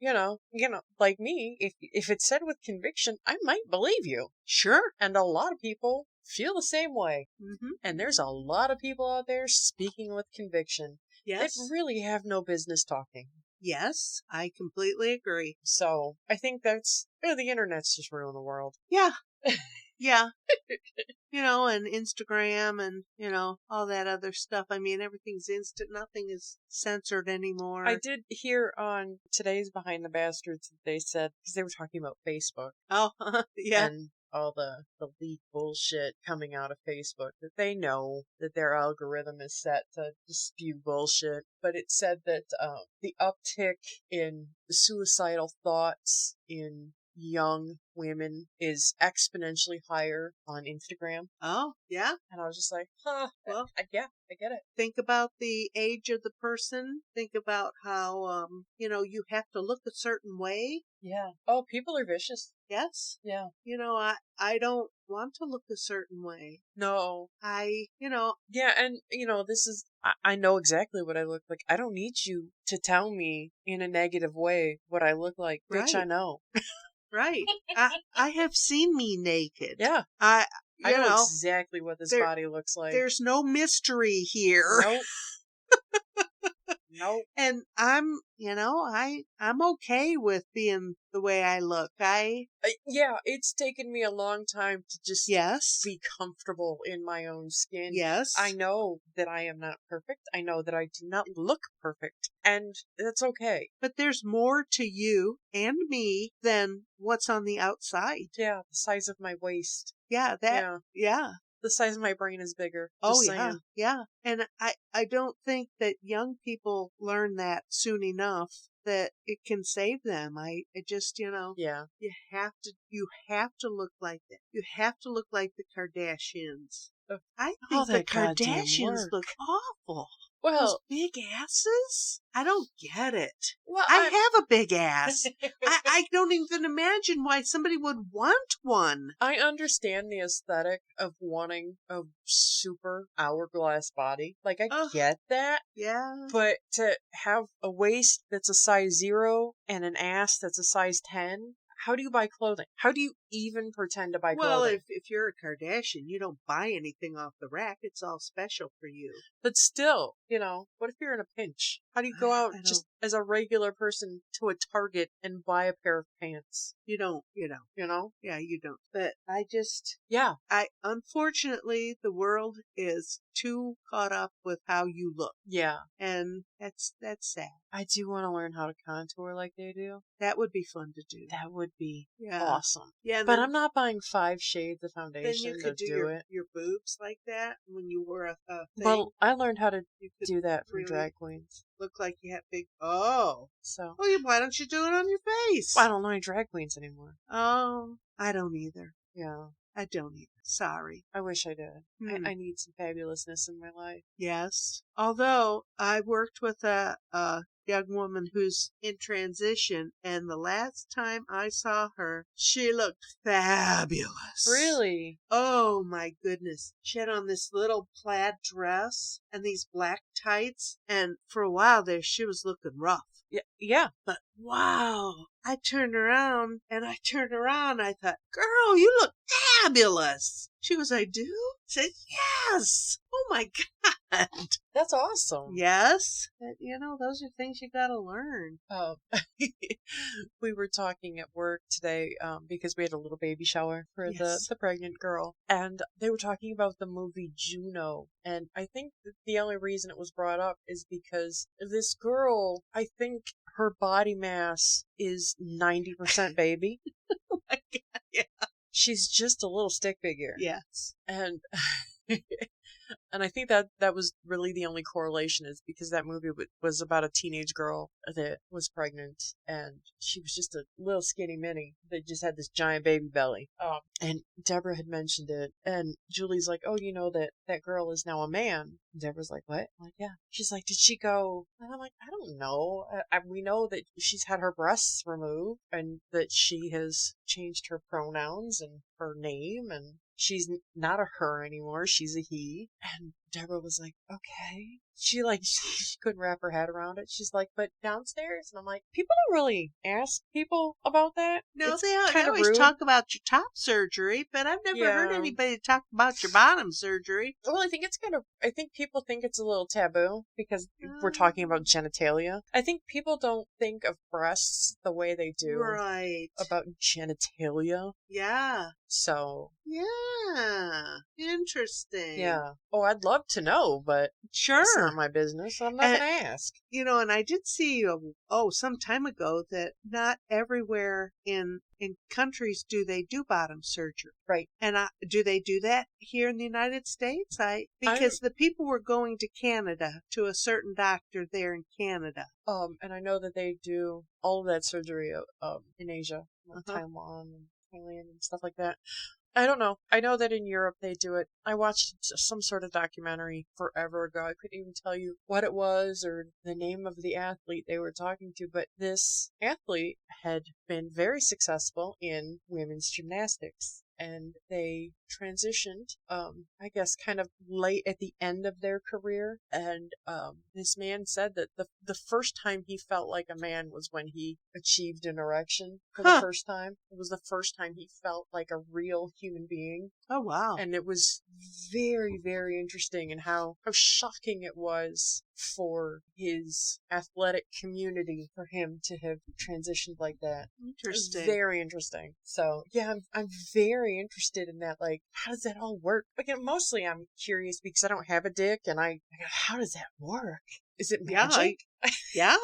like me, if it's said with conviction, I might believe you. Sure. And a lot of people feel the same way. Mm-hmm. And there's a lot of people out there speaking with conviction that Yes. really have no business talking. Yes, I completely agree. So I think that's, the internet's just ruined the world. Yeah. Yeah. And Instagram and, all that other stuff. I mean, everything's instant. Nothing is censored anymore. I did hear on today's Behind the Bastards that they said, because they were talking about Facebook. Oh, yeah. And all the leak bullshit coming out of Facebook, that they know that their algorithm is set to just spew bullshit. But it said that the uptick in suicidal thoughts in young women is exponentially higher on Instagram. Oh, yeah. And I was just like, huh, Well, yeah, I get it. think about the age of the person. Think about how, you have to look a certain way. Yeah. Oh, people are vicious. Yes. Yeah. I don't want to look a certain way. No. Yeah, and, this is, I know exactly what I look like. I don't need you to tell me in a negative way what I look like. Bitch, I Right. know. Right. I have seen me naked. Yeah. I know exactly what this body looks like. There's no mystery here. Nope. Nope. And I'm okay with being the way I look. Yeah, it's taken me a long time to just Yes. be comfortable in my own skin. Yes. I know that I am not perfect. I know that I do not look perfect, and that's okay. But there's more to you and me than what's on the outside. Yeah, the size of my waist. Yeah, yeah. The size of my brain is bigger. Oh, Just yeah, saying. yeah. And I don't think that young people learn that soon enough that it can save them. I just, Yeah. you have to look like that. You have to look like the Kardashians. I think the Kardashians look awful. Well, those big asses? I don't get it. Well, I have a big ass. I don't even imagine why somebody would want one. I understand the aesthetic of wanting a super hourglass body. Like, I get that. Yeah. But to have a waist that's a size 0 and an ass that's a size 10, how do you buy clothing? How do you even pretend to buy clothing? Well, if you're a Kardashian, you don't buy anything off the rack. It's all special for you. But still, what if you're in a pinch? How do you go out just as a regular person to a Target and buy a pair of pants? You don't. Yeah, you don't. But yeah. Unfortunately, the world is too caught up with how you look. Yeah. And that's sad. I do want to learn how to contour like they do. That would be fun to do. That would be awesome. Yeah, but I'm not buying 5 shades of foundation then you could to do it. your boobs like that when you wore a thing. Well, I learned how to do that from drag queens. Look like you have big. Oh. So. Well, why don't you do it on your face? Well, I don't know any drag queens anymore. Oh, I don't either. Yeah. I don't either. Sorry. I wish I did. I need some fabulousness in my life. Yes. Although I worked with a young woman who's in transition, and the last time I saw her, she looked fabulous. Really? Oh my goodness. She had on this little plaid dress and these black tights, and for a while there she was looking rough. Yeah. But wow. I turned around, I thought, girl, you look fabulous. She goes, I do? I said, yes. Oh my God. That's awesome. Yes. But, those are things you gotta learn. We were talking at work today because we had a little baby shower for the pregnant girl. And they were talking about the movie Juno. And I think that the only reason it was brought up is because this girl, I think her body mass is 90% baby. Oh my God, yeah. she's just a little stick figure. Yes. And and I think that was really the only correlation, is because that movie was about a teenage girl that was pregnant, and she was just a little skinny mini that just had this giant baby belly. And Deborah had mentioned it, and Julie's like, "Oh, you know that girl is now a man." And Deborah's like, "What?" I'm like, "Yeah." She's like, "Did she go?" And I'm like, "I don't know. We know that she's had her breasts removed, and that she has changed her pronouns and her name, and she's not a her anymore. She's a he." And Deborah was like, "Okay." She couldn't wrap her head around it. She's like, "But downstairs?" And I'm like, people don't really ask people about that. No, It's they kind of always rude. talk about your top surgery, but I've never heard Yeah. anybody talk about your bottom surgery. Well, I think people think it's a little taboo because we're talking about genitalia. I think people don't think of breasts the way they do Right. about genitalia. Yeah. So, Yeah. Interesting. yeah. Oh, I'd love to know, but Sure. it's not my business. I'm not And- going to ask. And I did see, some time ago that not everywhere in countries do they do bottom surgery. Right. And do they do that here in the United States? Because the people were going to Canada to a certain doctor there in Canada. And I know that they do all of that surgery in Asia, like Uh-huh. Taiwan and Thailand and stuff like that. I don't know. I know that in Europe they do it. I watched some sort of documentary forever ago. I couldn't even tell you what it was or the name of the athlete they were talking to, but this athlete had been very successful in women's gymnastics. And they transitioned, I guess, kind of late at the end of their career. And this man said that the first time he felt like a man was when he achieved an erection for the first time. It was the first time he felt like a real human being. Oh, wow. And it was very, very interesting, and how shocking it was for his athletic community for him to have transitioned like that. Interesting. Very interesting. So yeah, I'm very interested in that. Like, how does that all work? Again, mostly I'm curious because I don't have a dick, and I go, how does that work? Is it magic? Yeah.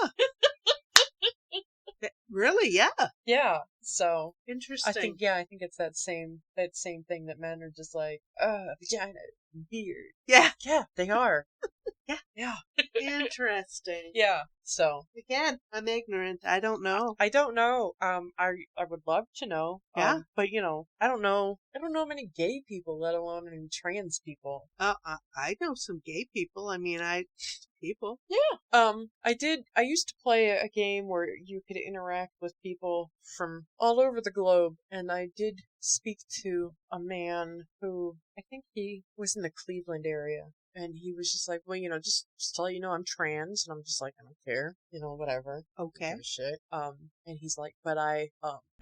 Really? Yeah. Yeah. So Interesting. I think it's that same thing that men are just like, vagina, weird. Yeah. Yeah, they are. Yeah. Yeah. Interesting. Yeah. So Again, I'm ignorant. I don't know. I don't know. I would love to know. Yeah. But I don't know many gay people, let alone any trans people. I know some gay people. People. Yeah. I used to play a game where you could interact with people from all over the globe, and I did speak to a man who, I think he was in the Cleveland area. And he was just like, well, just to let you know, I'm trans. And I'm just like, I don't care, whatever. Okay. Don't give a shit. And he's like, but I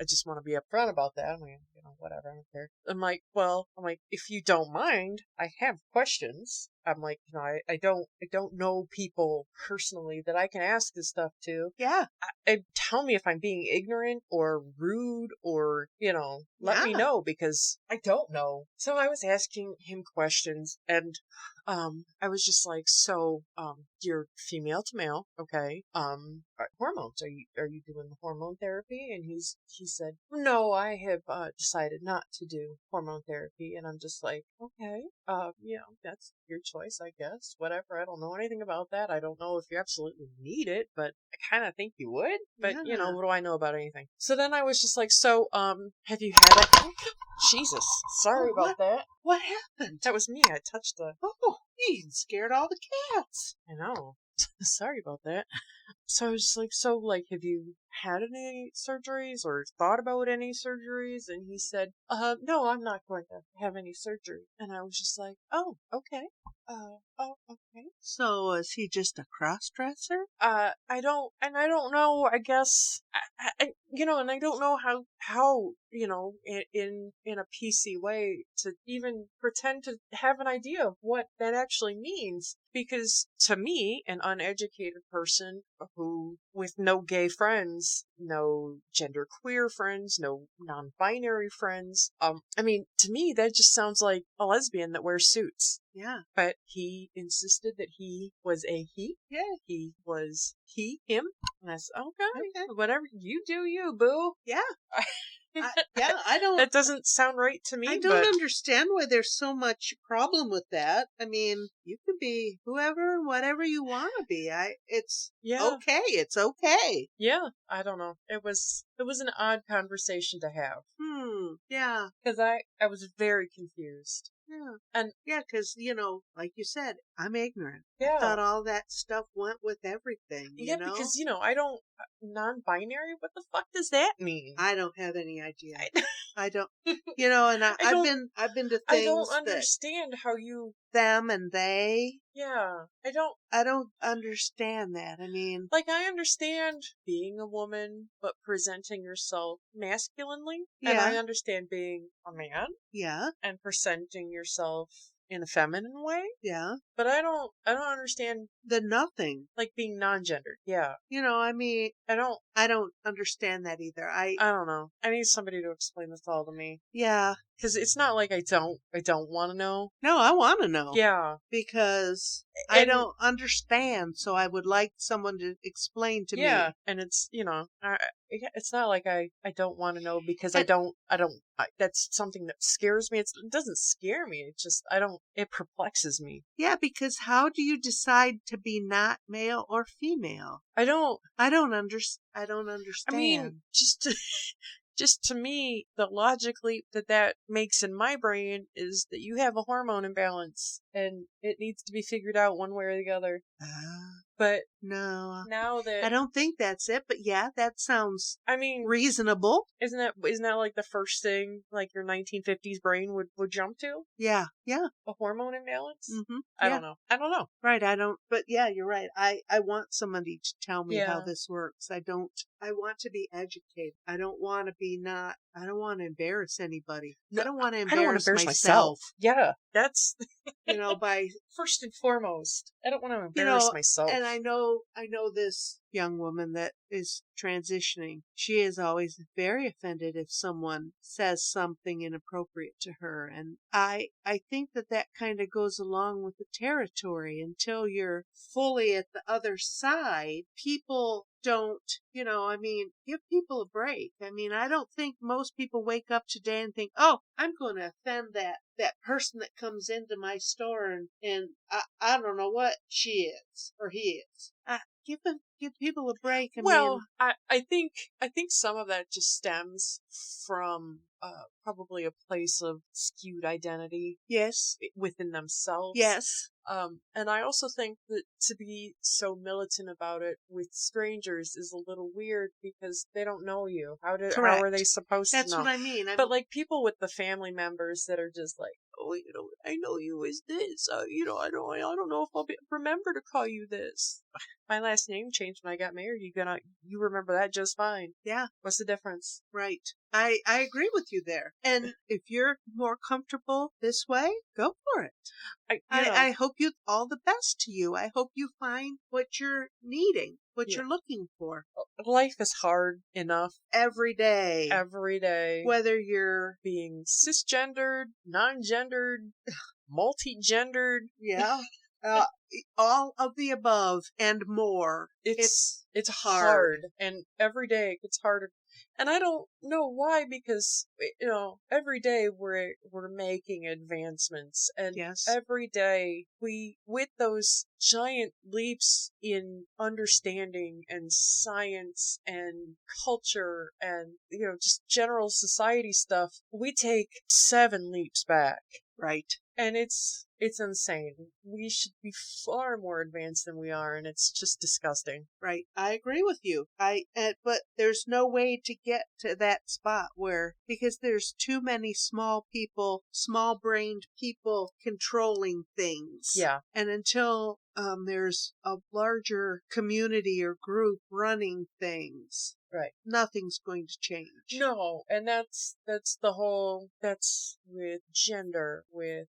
just want to be upfront about that. I'm like, whatever, I don't care. I'm like, if you don't mind, I have questions. I'm like, I don't know people personally that I can ask this stuff to. Yeah. Tell me if I'm being ignorant or rude or, let me know, because I don't know. So I was asking him questions, and I was just like, so, you're female to male, okay? Hormones, are you doing the hormone therapy? And he said, no, I have decided not to do hormone therapy. And I'm just like, okay, that's your choice, I guess. Whatever. I don't know anything about that. I don't know if you absolutely need it, but I kind of think you would. But what do I know about anything? So then I was just like, so, have you had a... Jesus, sorry about that. What happened? That was me. I touched the... Oh, you scared all the cats. I know. Sorry about that. So I was just like, have you had any surgeries or thought about any surgeries? And he said, no, I'm not going to have any surgery. And I was just like, oh, okay. Okay. So is he just a cross-dresser? I don't know, I guess, and I don't know how, in a PC way to even pretend to have an idea of what that actually means. Because to me, an uneducated person who, with no gay friends, no genderqueer friends, no non-binary friends, to me, that just sounds like a lesbian that wears suits. Yeah. But he insisted that he was a he. Yeah. He was him. And I said, okay, whatever, you do you, boo. Yeah. I don't. That doesn't sound right to me. I don't understand why there's so much problem with that. I mean, you can be whoever, whatever you want to be. It's Yeah. okay. It's okay. Yeah, I don't know. It was an odd conversation to have Yeah. because I was very confused. Yeah. And yeah, because, like you said, I'm ignorant. I yeah, thought all that stuff went with everything, yeah, because I don't non-binary. What the fuck does that mean? I don't have any idea. I, I don't, and I don't. I've been to I things don't that understand how you. them and they. Yeah, I don't understand that. I mean, like. I understand being a woman, but presenting yourself masculinely, and I yeah, understand being a man yeah, and presenting yourself in a feminine way. yeah. But I don't understand The nothing. like being non-gendered. Yeah. I mean, I don't I don't understand that either. I don't know. I need somebody to explain this all to me Yeah. cuz it's not like I don't want to know. No, I want to know. Yeah. Because I And don't understand, so I would like someone to explain to yeah, me. and it's, it's not like I don't want to know because And- that's something that scares me. It doesn't scare me. It just it perplexes me. Yeah, because how do you decide to be not male or female? I don't I don't understand. I mean, just to me, the logic leap that makes in my brain is that you have a hormone imbalance and it needs to be figured out one way or the other. But No, now I that don't think that's it. But yeah, that sounds I mean, reasonable. isn't that like the first thing like your 1950s brain would jump to? Yeah, yeah. A hormone imbalance? Mm-hmm. I Yeah. don't know. I don't know. Right, I don't, but yeah, you're right. I want somebody to tell me how Yeah. this works. I want to be educated. I don't want to embarrass anybody. No, I don't want to I don't want to embarrass embarrass myself. Yeah, that's By, first and foremost. I don't want to embarrass myself. and I know this young woman that is transitioning. She is always very offended if someone says something inappropriate to her. And I think that kind of goes along with the territory until you're fully at the other side. People don't, give people a break. I mean, I don't think most people wake up today and think, oh, I'm going to offend that person that comes into my store and I don't know what she is or he is. Give people a break. I think some of that just stems from probably a place of skewed identity. Yes. Within themselves. Yes. And I also think that to be so militant about it with strangers is a little weird because they don't know you. How are they supposed to know? That's what I mean. But like people with the family members that are just like, oh, I know you as this. I don't know if I'll remember to call you this. My last name changed when I got married. You remember that just fine. Yeah. What's the difference? Right. I agree with you there. And if you're more comfortable this way, go for it. I hope you all the best to you. I hope you find what you're needing, what you're looking for. Life is hard enough. Every day. Every day. Whether you're being cisgendered, non-gendered, multi-gendered. Yeah. All of the above and more. It's hard. And every day it gets harder. And I don't know why, because, every day we're making advancements. And every day with those giant leaps in understanding and science and culture and, just general society stuff, we take 7 leaps back. Right. And it's insane. We should be far more advanced than we are, and it's just disgusting. Right. I agree with you. But there's no way to get to that spot because there's too many small-brained people controlling things. Yeah. And until there's a larger community or group running things, right, nothing's going to change. No, and that's with gender, with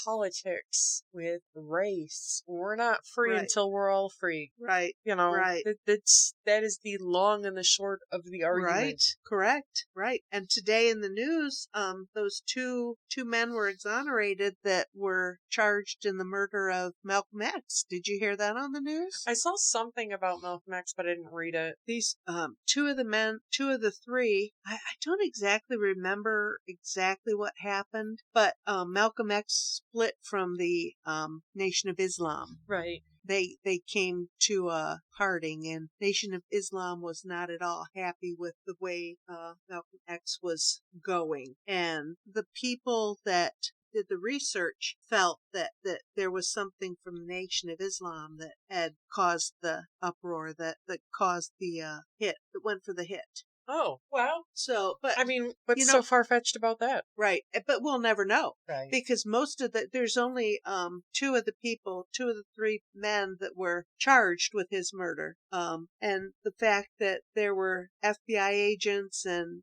politics, with race. We're not free until we're all free. Right. Right. That is the long and the short of the argument. Right. Correct. Right. And today in the news, those two men were exonerated that were charged in the murder of Malcolm X. Did you hear that on the news? I saw something about Malcolm X, but I didn't read it. These 2 two of the three, I don't exactly remember exactly what happened, but Malcolm X split from the Nation of Islam. Right. They came to a parting, and Nation of Islam was not at all happy with the way Malcolm X was going. And the people that did the research felt that there was something from the Nation of Islam that had caused the uproar, that caused the hit, that went for the hit. Oh, well. So, but I mean, what's so far-fetched about that? Right, but we'll never know. Right. Because there's only two of the three men that were charged with his murder. And the fact that there were FBI agents and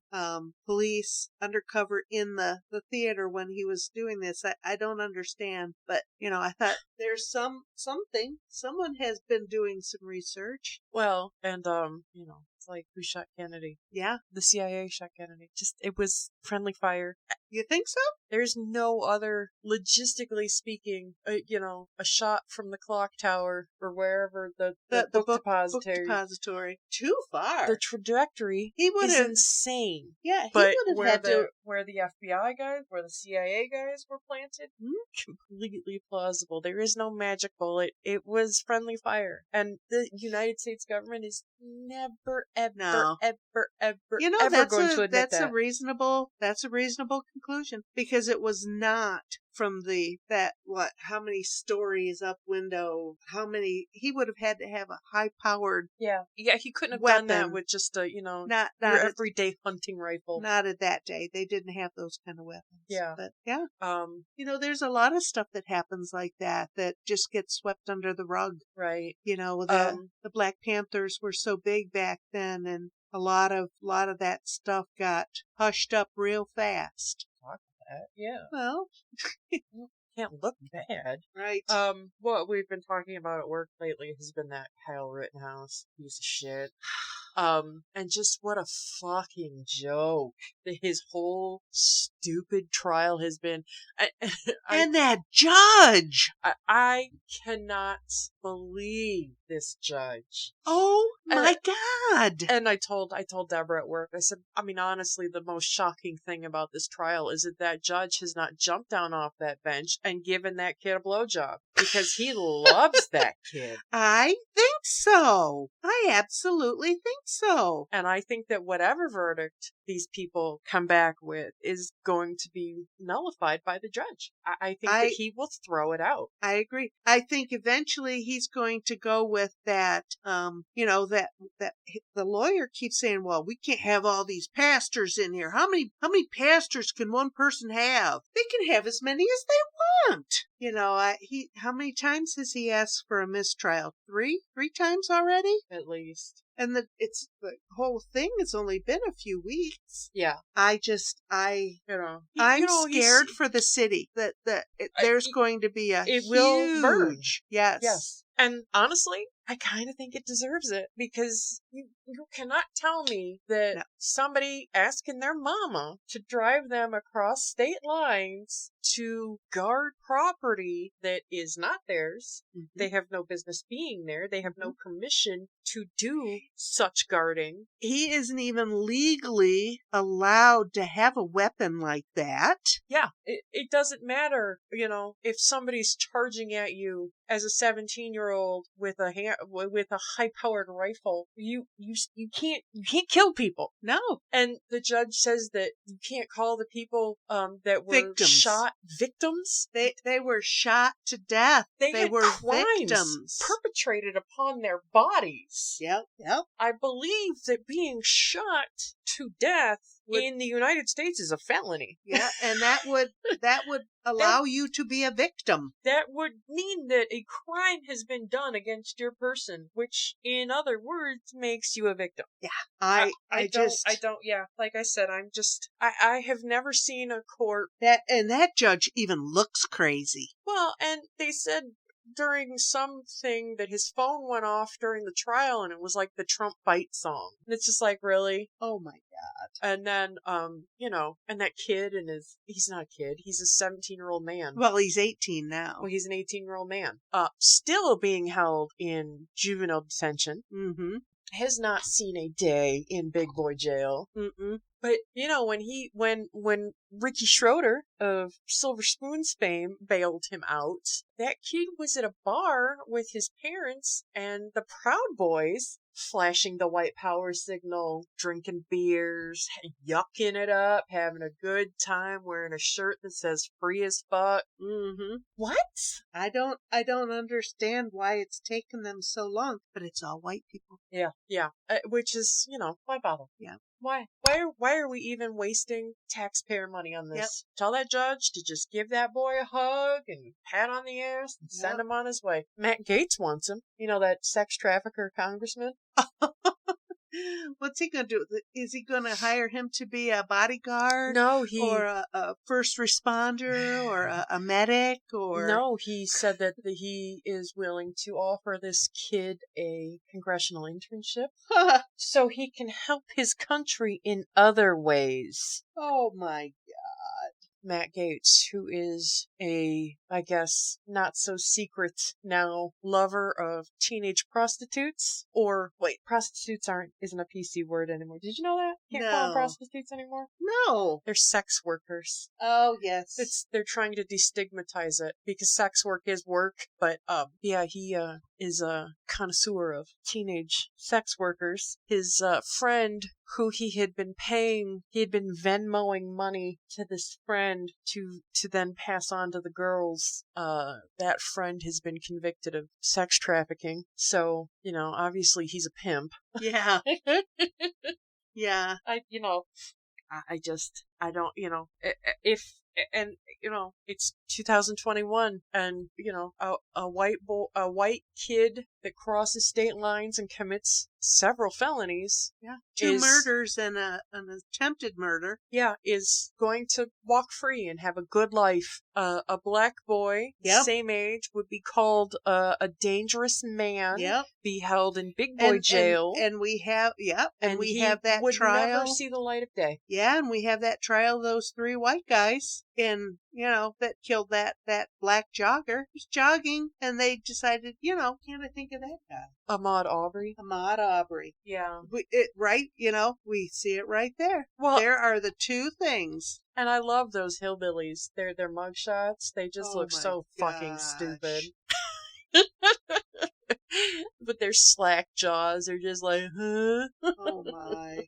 police undercover in the theater when he was doing this, I don't understand. But, I thought there's something. Someone has been doing some research. Well, and, it's like, who shot Kennedy? Yeah. The CIA shot Kennedy. It was friendly fire. You think so? There's no other, logistically speaking, a shot from the clock tower or wherever the book depository. Too far. The trajectory is insane. Yeah, but where the FBI guys, where the CIA guys were planted, completely plausible. There is no magic bullet. It was friendly fire, and the United States government is never, ever, ever, ever going to admit that. That's a reasonable conclusion, because it was not from how many stories up window, he would have had to have a high powered he couldn't have done that with just a not your everyday hunting rifle. Not at that day. They didn't have those kind of weapons. Yeah. But there's a lot of stuff that happens like that just gets swept under the rug. Right. The Black Panthers were so big back then, and a lot of that stuff got hushed up real fast. Yeah. Well, can't look bad. Right. What we've been talking about at work lately has been that Kyle Rittenhouse piece of shit. And just what a fucking joke that his whole stupid trial has been. And that judge! I cannot believe this judge. Oh my God! And I told Deborah at work, I said, honestly, the most shocking thing about this trial is that judge has not jumped down off that bench and given that kid a blowjob, because he loves that kid. I think so. I absolutely think so. And I think that whatever verdict these people come back with is going to be nullified by the judge. I think that he will throw it out. I agree. I think eventually he's going to go with that, that the lawyer keeps saying, well, we can't have all these pastors in here. How many pastors can one person have? They can have as many as they want. How many times has he asked for a mistrial? Three times already? At least. And the whole thing has only been a few weeks. Yeah. I'm scared for the city that there's going to be it will burn. Yes. And honestly, I kind of think it deserves it, because you cannot tell me that somebody asking their mama to drive them across state lines to guard property that is not theirs. Mm-hmm. They have no business being there. They have no permission to do such guarding. He isn't even legally allowed to have a weapon like that. Yeah, it doesn't matter, if somebody's charging at you as a 17-year-old with a high-powered rifle. You can't kill people. No. And the judge says that you can't call the people that were victims. Shot victims. They were shot to death. They were crimes victims perpetrated upon their bodies. Yep. I believe that being shot to death in the United States is a felony. Yeah, and that would allow you to be a victim. That would mean that a crime has been done against your person, which, in other words, makes you a victim. Yeah, I don't. Yeah, like I said, I have never seen a court that judge even looks crazy. Well, and they said during something that his phone went off during the trial, and it was like the Trump fight song. And it's just like, really? Oh my God. And then, and that kid he's not a kid, he's a 17-year-old man. Well, he's 18 now. Well, he's an 18-year-old man. Still being held in juvenile detention. Mm-hmm. has not seen a day in big boy jail. Mm-mm. But when Ricky Schroeder of Silver Spoon's fame bailed him out, that kid was at a bar with his parents and the Proud Boys, flashing the white power signal, drinking beers, yucking it up, having a good time, wearing a shirt that says "free as fuck." Mm-hmm. What? I don't understand why it's taken them so long, but it's all white people. Yeah, yeah. Which is, why bother? Yeah. Why? Why are we even wasting taxpayer money on Yep. this? Tell that judge to just give that boy a hug and pat on the ass and send Yep. him on his way. Matt Gaetz wants him. You know, that sex trafficker congressman? What's he gonna do? Is he gonna hire him to be a bodyguard No, or a first responder or a medic or? No, he said that he is willing to offer this kid a congressional internship so he can help his country in other ways. Oh my Matt Gaetz, who is I guess, not so secret now lover of teenage prostitutes. Or, wait, prostitutes isn't a PC word anymore. Did you know that? Can't call them No. prostitutes anymore? No. They're sex workers. Oh yes. They're trying to destigmatize it because sex work is work, but yeah, he is a connoisseur of teenage sex workers. His friend who he had been Venmoing money to this friend to then pass on to the girls. That friend has been convicted of sex trafficking. So, obviously he's a pimp. Yeah. Yeah. I don't, if, and, it's 2021 and, a white kid that crosses state lines and commits several felonies. Yeah. Two murders and an attempted murder. Yeah, is going to walk free and have a good life. A black boy, same age, would be called a dangerous man. Yep. Be held in big boy jail. And we have, and we have that would trial. Never see the light of day. Yeah, and we have that trial of those 3 white guys that killed that black jogger. He's jogging, and they decided, can't I think of that guy? Ahmaud Arbery. Yeah. We see it right there. Well, there are the 2 things. And I love those hillbillies. Their mugshots. They just look so fucking stupid. But their slack jaws are just like, huh? Oh my.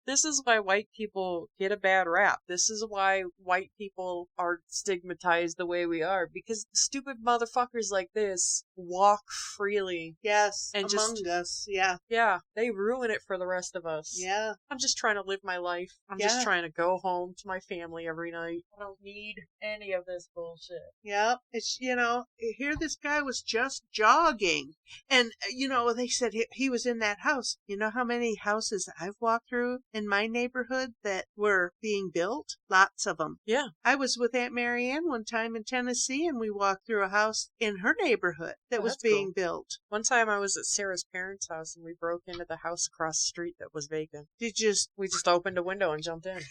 This is why white people get a bad rap. This is why white people are stigmatized the way we are. Because stupid motherfuckers like this walk freely. Yes, and among us, yeah. Yeah, they ruin it for the rest of us. Yeah. I'm just trying to live my life. I'm just trying to go home to my family every night. I don't need any of this bullshit. Yeah, it's, here this guy was just jogging. And, they said he was in that house. You know how many houses I've walked through in my neighborhood that were being built? Lots of them. Yeah. I was with Aunt Marianne one time in Tennessee, and we walked through a house in her neighborhood that was being built. One time I was at Sarah's parents' house, and we broke into the house across the street that was vacant. We just opened a window and jumped in.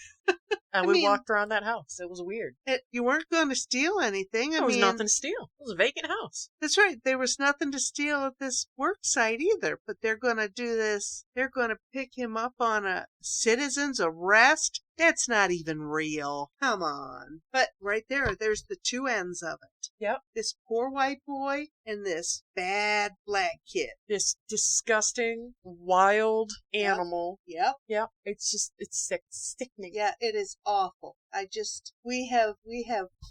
And we walked around that house. It was weird. You weren't going to steal anything. There was nothing to steal. It was a vacant house. That's right. There was nothing to steal at this work site either. But they're going to do this. They're going to pick him up on a citizen's arrest. That's not even real. Come on. But right there's the 2 ends of it. Yep. This poor white boy and this bad black kid. This disgusting, wild animal. Yep. Yep. It's sick, sickening. Yeah, it is awful. We have,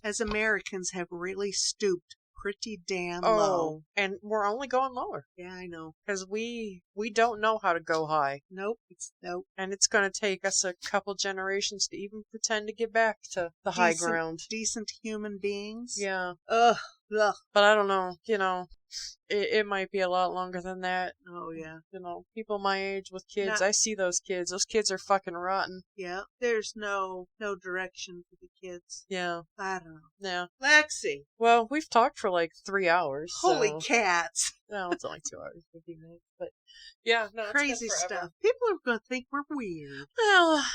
as Americans, have really stooped pretty damn low. And we're only going lower. Yeah, I know. Because we don't know how to go high. Nope. And it's going to take us a couple generations to even pretend to get back to the high ground. Decent human beings. Yeah. Ugh. But I don't know. It might be a lot longer than that. Oh, yeah. People my age with kids, I see those kids. Those kids are fucking rotten. Yeah. There's no direction for the kids. Yeah. I don't know. Yeah. Lexi. Well, we've talked for like 3 hours. Holy cats. No, it's only 2 hours, 50 minutes. But yeah, no, crazy stuff. People are going to think we're weird. Well,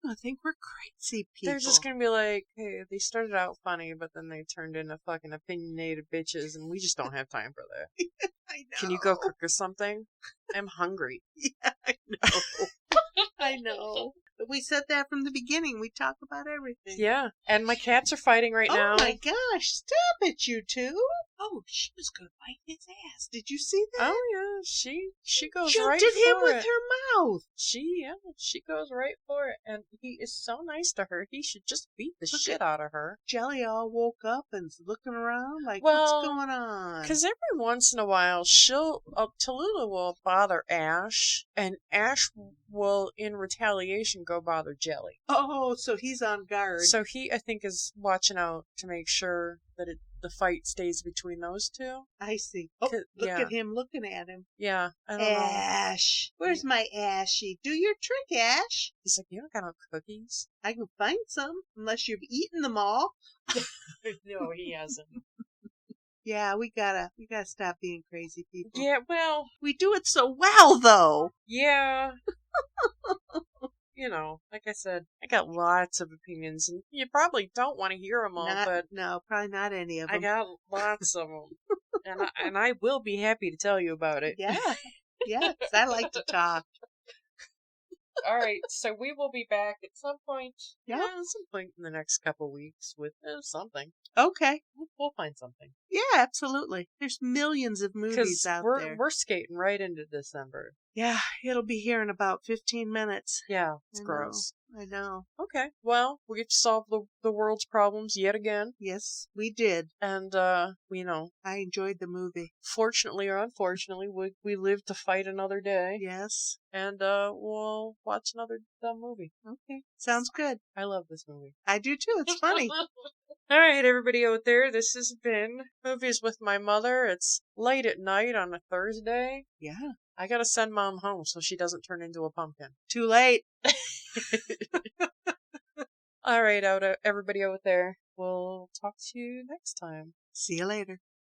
I think we're crazy people. They're just gonna be like, hey, they started out funny, but then they turned into fucking opinionated bitches, and we just don't have time for that. I know. Can you go cook us something? I'm hungry. Yeah, I know. I know. But we said that from the beginning. We talk about everything. Yeah, and my cats are fighting right now. Oh my gosh, stop it, you two. Oh, she was going to bite his ass. Did you see that? Oh yeah, she goes Jumped right at him for with it. her mouth. She goes right for it, and he is so nice to her. He should just beat the Look shit out of her. Jelly all woke up and's looking around like, Well, what's going on? Because every once in a while, Tallulah will bother Ash, and Ash will, in retaliation, go bother Jelly. Oh, so he's on guard. So he, I think, is watching out to make sure that the fight stays between those two. I see. Oh, look yeah. at him looking at him. Yeah, I don't know. Ash, where's my Ashy? Do your trick, Ash. He's like, you don't got no cookies? I can find some, unless you've eaten them all. No, he hasn't. Yeah, we gotta stop being crazy people. Yeah, well, we do it so well, though. Yeah. You know, like I said, I got lots of opinions, and you probably don't want to hear them all, but no, probably not any of them. I got lots of them, and I will be happy to tell you about it. Yeah, yeah, 'cause I like to talk. All right, so we will be back at some point. Yep. Yeah, some point in the next couple weeks with something. Okay. We'll find something. Yeah, absolutely. There's millions of movies out there. We're skating right into December. Yeah, it'll be here in about 15 minutes. Yeah, it's gross. I know. Okay, well, we get to solve the world's problems yet again. Yes, we did. And, you know. I enjoyed the movie. Fortunately or unfortunately, we live to fight another day. Yes. And, we'll watch another dumb movie. Okay, sounds good. I love this movie. I do too, it's funny. All right, everybody out there, this has been Movies with My Mother. It's late at night on a Thursday. Yeah. I gotta send Mom home so she doesn't turn into a pumpkin. Too late. All right, everybody out there. We'll talk to you next time. See you later.